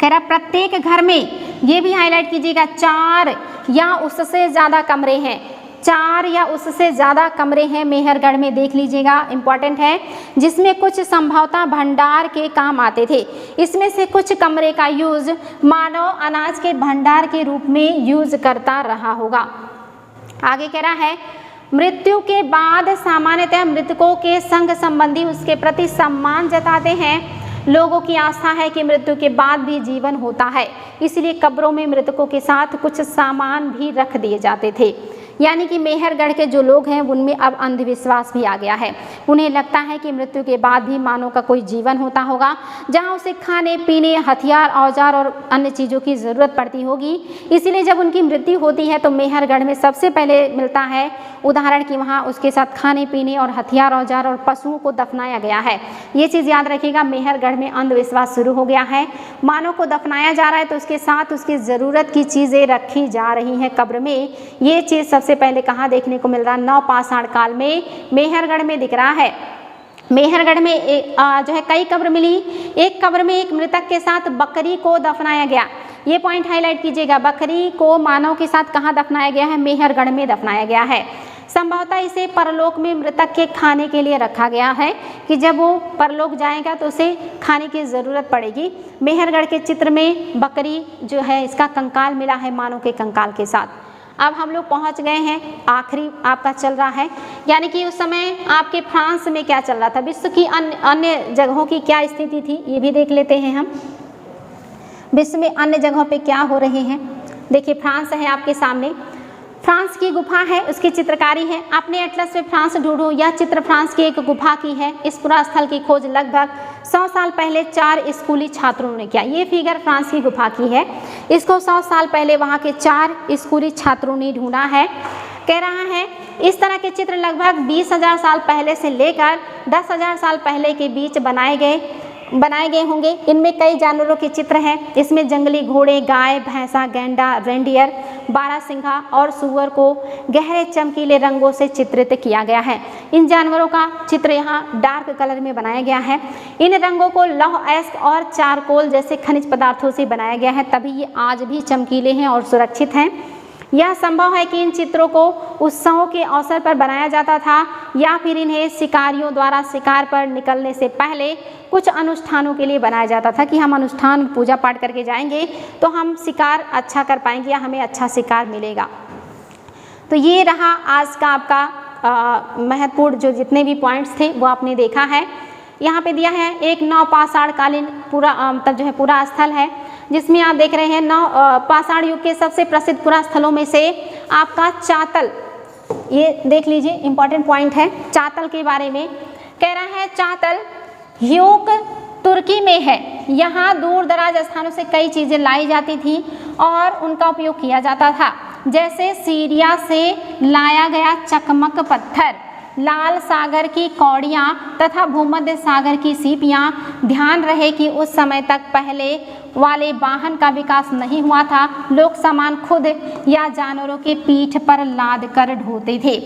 कह रहा प्रत्येक घर में, ये भी हाईलाइट कीजिएगा, 4 या उससे ज़्यादा कमरे हैं। 4 या उससे ज़्यादा कमरे हैं मेहरगढ़ में, देख लीजिएगा, इंपॉर्टेंट है, जिसमें कुछ संभवतः भंडार के काम आते थे। इसमें से कुछ कमरे का यूज मानव अनाज के भंडार के रूप में यूज करता रहा होगा। आगे कह रहा है, मृत्यु के बाद सामान्यतः मृतकों के संग संबंधी उसके प्रति सम्मान जताते हैं। लोगों की आस्था है कि मृत्यु के बाद भी जीवन होता है, इसलिए कब्रों में मृतकों के साथ कुछ सामान भी रख दिए जाते थे। यानी कि मेहरगढ़ के जो लोग हैं उनमें अब अंधविश्वास भी आ गया है। उन्हें लगता है कि मृत्यु के बाद भी मानव का कोई जीवन होता होगा, जहां उसे खाने पीने, हथियार, औजार और अन्य चीज़ों की ज़रूरत पड़ती होगी। इसीलिए जब उनकी मृत्यु होती है तो मेहरगढ़ में सबसे पहले मिलता है उदाहरण कि वहाँ उसके साथ खाने पीने और हथियार, औजार और पशुओं को दफनाया गया है। ये चीज़ याद रखिएगा, मेहरगढ़ में अंधविश्वास शुरू हो गया है। मानव को दफनाया जा रहा है तो उसके साथ उसकी ज़रूरत की चीज़ें रखी जा रही हैं कब्र में। ये चीज़ सबसे पहले कहाँ देखने को मिल रहा है, नवपाषाण काल में मेहरगढ़ में दिख रहा है। मेहरगढ़ में जो है कई कब्र मिली। एक कब्र में एक मृतक के साथ बकरी को दफनाया गया। ये पॉइंट हाईलाइट कीजिएगा, बकरी को मानव के साथ कहाँ दफनाया गया है, मेहरगढ़ में दफनाया गया है। संभवतः इसे परलोक में मृतक के खाने के लिए रखा गया है कि जब वो परलोक जाएगा तो उसे खाने की ज़रूरत पड़ेगी। मेहरगढ़ के चित्र में बकरी जो है इसका कंकाल मिला है मानव के कंकाल के साथ। अब हम लोग पहुंच गए हैं, आखिरी आपका चल रहा है, यानी कि उस समय आपके फ्रांस में क्या चल रहा था, विश्व की अन्य जगहों की क्या स्थिति थी, ये भी देख लेते हैं हम। विश्व में अन्य जगहों पे क्या हो रहे हैं। देखिए, फ्रांस है आपके सामने, फ्रांस की गुफा है, उसकी चित्रकारी है। अपने एटलस में फ्रांस ढूंढो, यह चित्र फ्रांस की एक गुफा की है। इस पुरा स्थल की खोज लगभग 100 साल पहले 4 स्कूली छात्रों ने किया। ये फिगर फ्रांस की गुफा की है, इसको 100 साल पहले वहाँ के 4 स्कूली छात्रों ने ढूंढा है। कह रहा है इस तरह के चित्र लगभग 20,000 साल पहले से लेकर 10,000 साल पहले के बीच बनाए गए होंगे। इनमें कई जानवरों के चित्र हैं। इसमें जंगली घोड़े, गाय, भैंसा, गैंडा, रेंडियर, बारहसिंघा और सूअर को गहरे चमकीले रंगों से चित्रित किया गया है। इन जानवरों का चित्र यहाँ डार्क कलर में बनाया गया है। इन रंगों को लौह अयस्क और चारकोल जैसे खनिज पदार्थों से बनाया गया है, तभी ये आज भी चमकीले हैं और सुरक्षित हैं। यह संभव है कि इन चित्रों को उत्सवों के अवसर पर बनाया जाता था या फिर इन्हें शिकारियों द्वारा शिकार पर निकलने से पहले कुछ अनुष्ठानों के लिए बनाया जाता था कि हम अनुष्ठान पूजा पाठ करके जाएंगे तो हम शिकार अच्छा कर पाएंगे या हमें अच्छा शिकार मिलेगा। तो ये रहा आज का आपका महत्वपूर्ण जो जितने भी पॉइंट्स थे वो आपने देखा है। यहाँ पे दिया है एक नवपाषाणकालीन पूरा मतलब जो है पूरा स्थल है, जिसमें आप देख रहे हैं नवपाषाण युग के सबसे प्रसिद्ध पुरा स्थलों में से आपका चातल, ये देख लीजिए इंपॉर्टेंट पॉइंट है चातल के बारे में। कह रहा है चातल ह्यूक तुर्की में है। यहाँ दूर दराज स्थानों से कई चीज़ें लाई जाती थी और उनका उपयोग किया जाता था, जैसे सीरिया से लाया गया चकमक पत्थर, लाल सागर की कौड़ियाँ तथा भूमध्य सागर की सीपियाँ। ध्यान रहे कि उस समय तक पहले वाले वाहन का विकास नहीं हुआ था, लोग सामान खुद या जानवरों के पीठ पर लाद कर ढोते थे।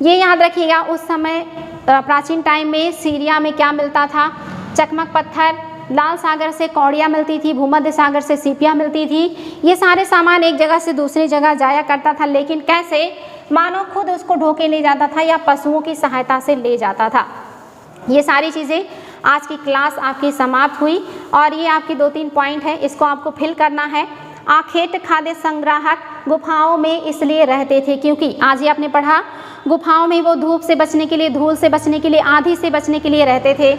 ये याद रखिएगा, उस समय प्राचीन टाइम में सीरिया में क्या मिलता था, चकमक पत्थर, लाल सागर से कौड़ियाँ मिलती थी, भूमध्य सागर से सीपियाँ मिलती थी। ये सारे सामान एक जगह से दूसरी जगह जाया करता था, लेकिन कैसे, मानव खुद उसको ढोके ले जाता था या पशुओं की सहायता से ले जाता था। ये सारी चीज़ें आज की क्लास आपकी समाप्त हुई और ये आपकी 2-3 पॉइंट है, इसको आपको फिल करना है। आखेट खाद्य संग्राहक गुफाओं में इसलिए रहते थे क्योंकि आज ही आपने पढ़ा, गुफाओं में वो धूप से बचने के लिए, धूल से बचने के लिए, आंधी से बचने के लिए रहते थे।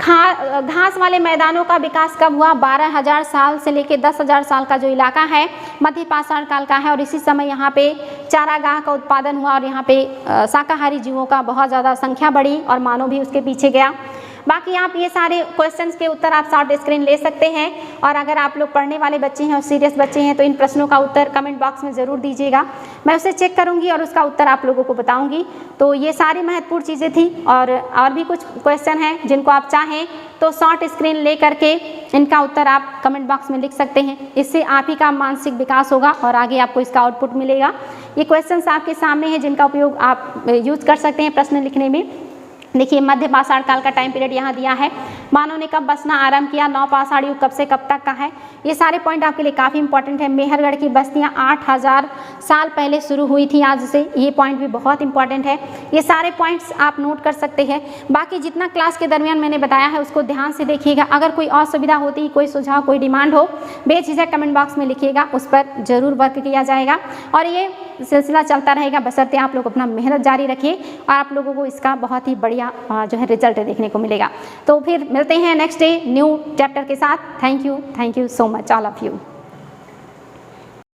घास वाले मैदानों का विकास कब हुआ, 12,000 साल से लेकर 10,000 साल का जो इलाका है मध्य पाषाण काल का है, और इसी समय यहाँ पे चारागाह का उत्पादन हुआ और यहाँ पे शाकाहारी जीवों का बहुत ज़्यादा संख्या बढ़ी और मानव भी उसके पीछे गया। बाकी आप ये सारे क्वेश्चंस के उत्तर आप शॉर्ट स्क्रीन ले सकते हैं, और अगर आप लोग पढ़ने वाले बच्चे हैं और सीरियस बच्चे हैं तो इन प्रश्नों का उत्तर कमेंट बॉक्स में ज़रूर दीजिएगा, मैं उसे चेक करूंगी और उसका उत्तर आप लोगों को बताऊंगी। तो ये सारी महत्वपूर्ण चीज़ें थी, और भी कुछ क्वेश्चन हैं जिनको आप चाहें तो शॉर्ट स्क्रीन ले करके इनका उत्तर आप कमेंट बॉक्स में लिख सकते हैं। इससे आप ही का मानसिक विकास होगा और आगे आपको इसका आउटपुट मिलेगा। ये क्वेश्चंस आपके सामने हैं जिनका उपयोग आप यूज कर सकते हैं प्रश्न लिखने में। देखिए, मध्य पाषाण काल का टाइम पीरियड यहाँ दिया है, मानव ने कब बसना आरंभ किया, नवपाषाण युग कब से कब तक का है। ये सारे पॉइंट आपके लिए काफ़ी इंपॉर्टेंट है। मेहरगढ़ की बस्तियाँ 8,000 साल पहले शुरू हुई थी आज से, ये पॉइंट भी बहुत इंपॉर्टेंट है। ये सारे पॉइंट्स आप नोट कर सकते हैं। बाकी जितना क्लास के दरमियान मैंने बताया है उसको ध्यान से देखिएगा। अगर कोई असुविधा होती, कोई सुझाव, कोई डिमांड हो, बेझिझक कमेंट बॉक्स में लिखिएगा, उस पर जरूर वर्क किया जाएगा और ये सिलसिला चलता रहेगा, बशर्ते आप लोग अपना मेहनत जारी रखिए और आप लोगों को इसका बहुत ही बढ़िया जो है रिजल्ट देखने को मिलेगा। तो फिर मिलते हैं नेक्स्ट डे न्यू चैप्टर के साथ। Thank you so much all of you.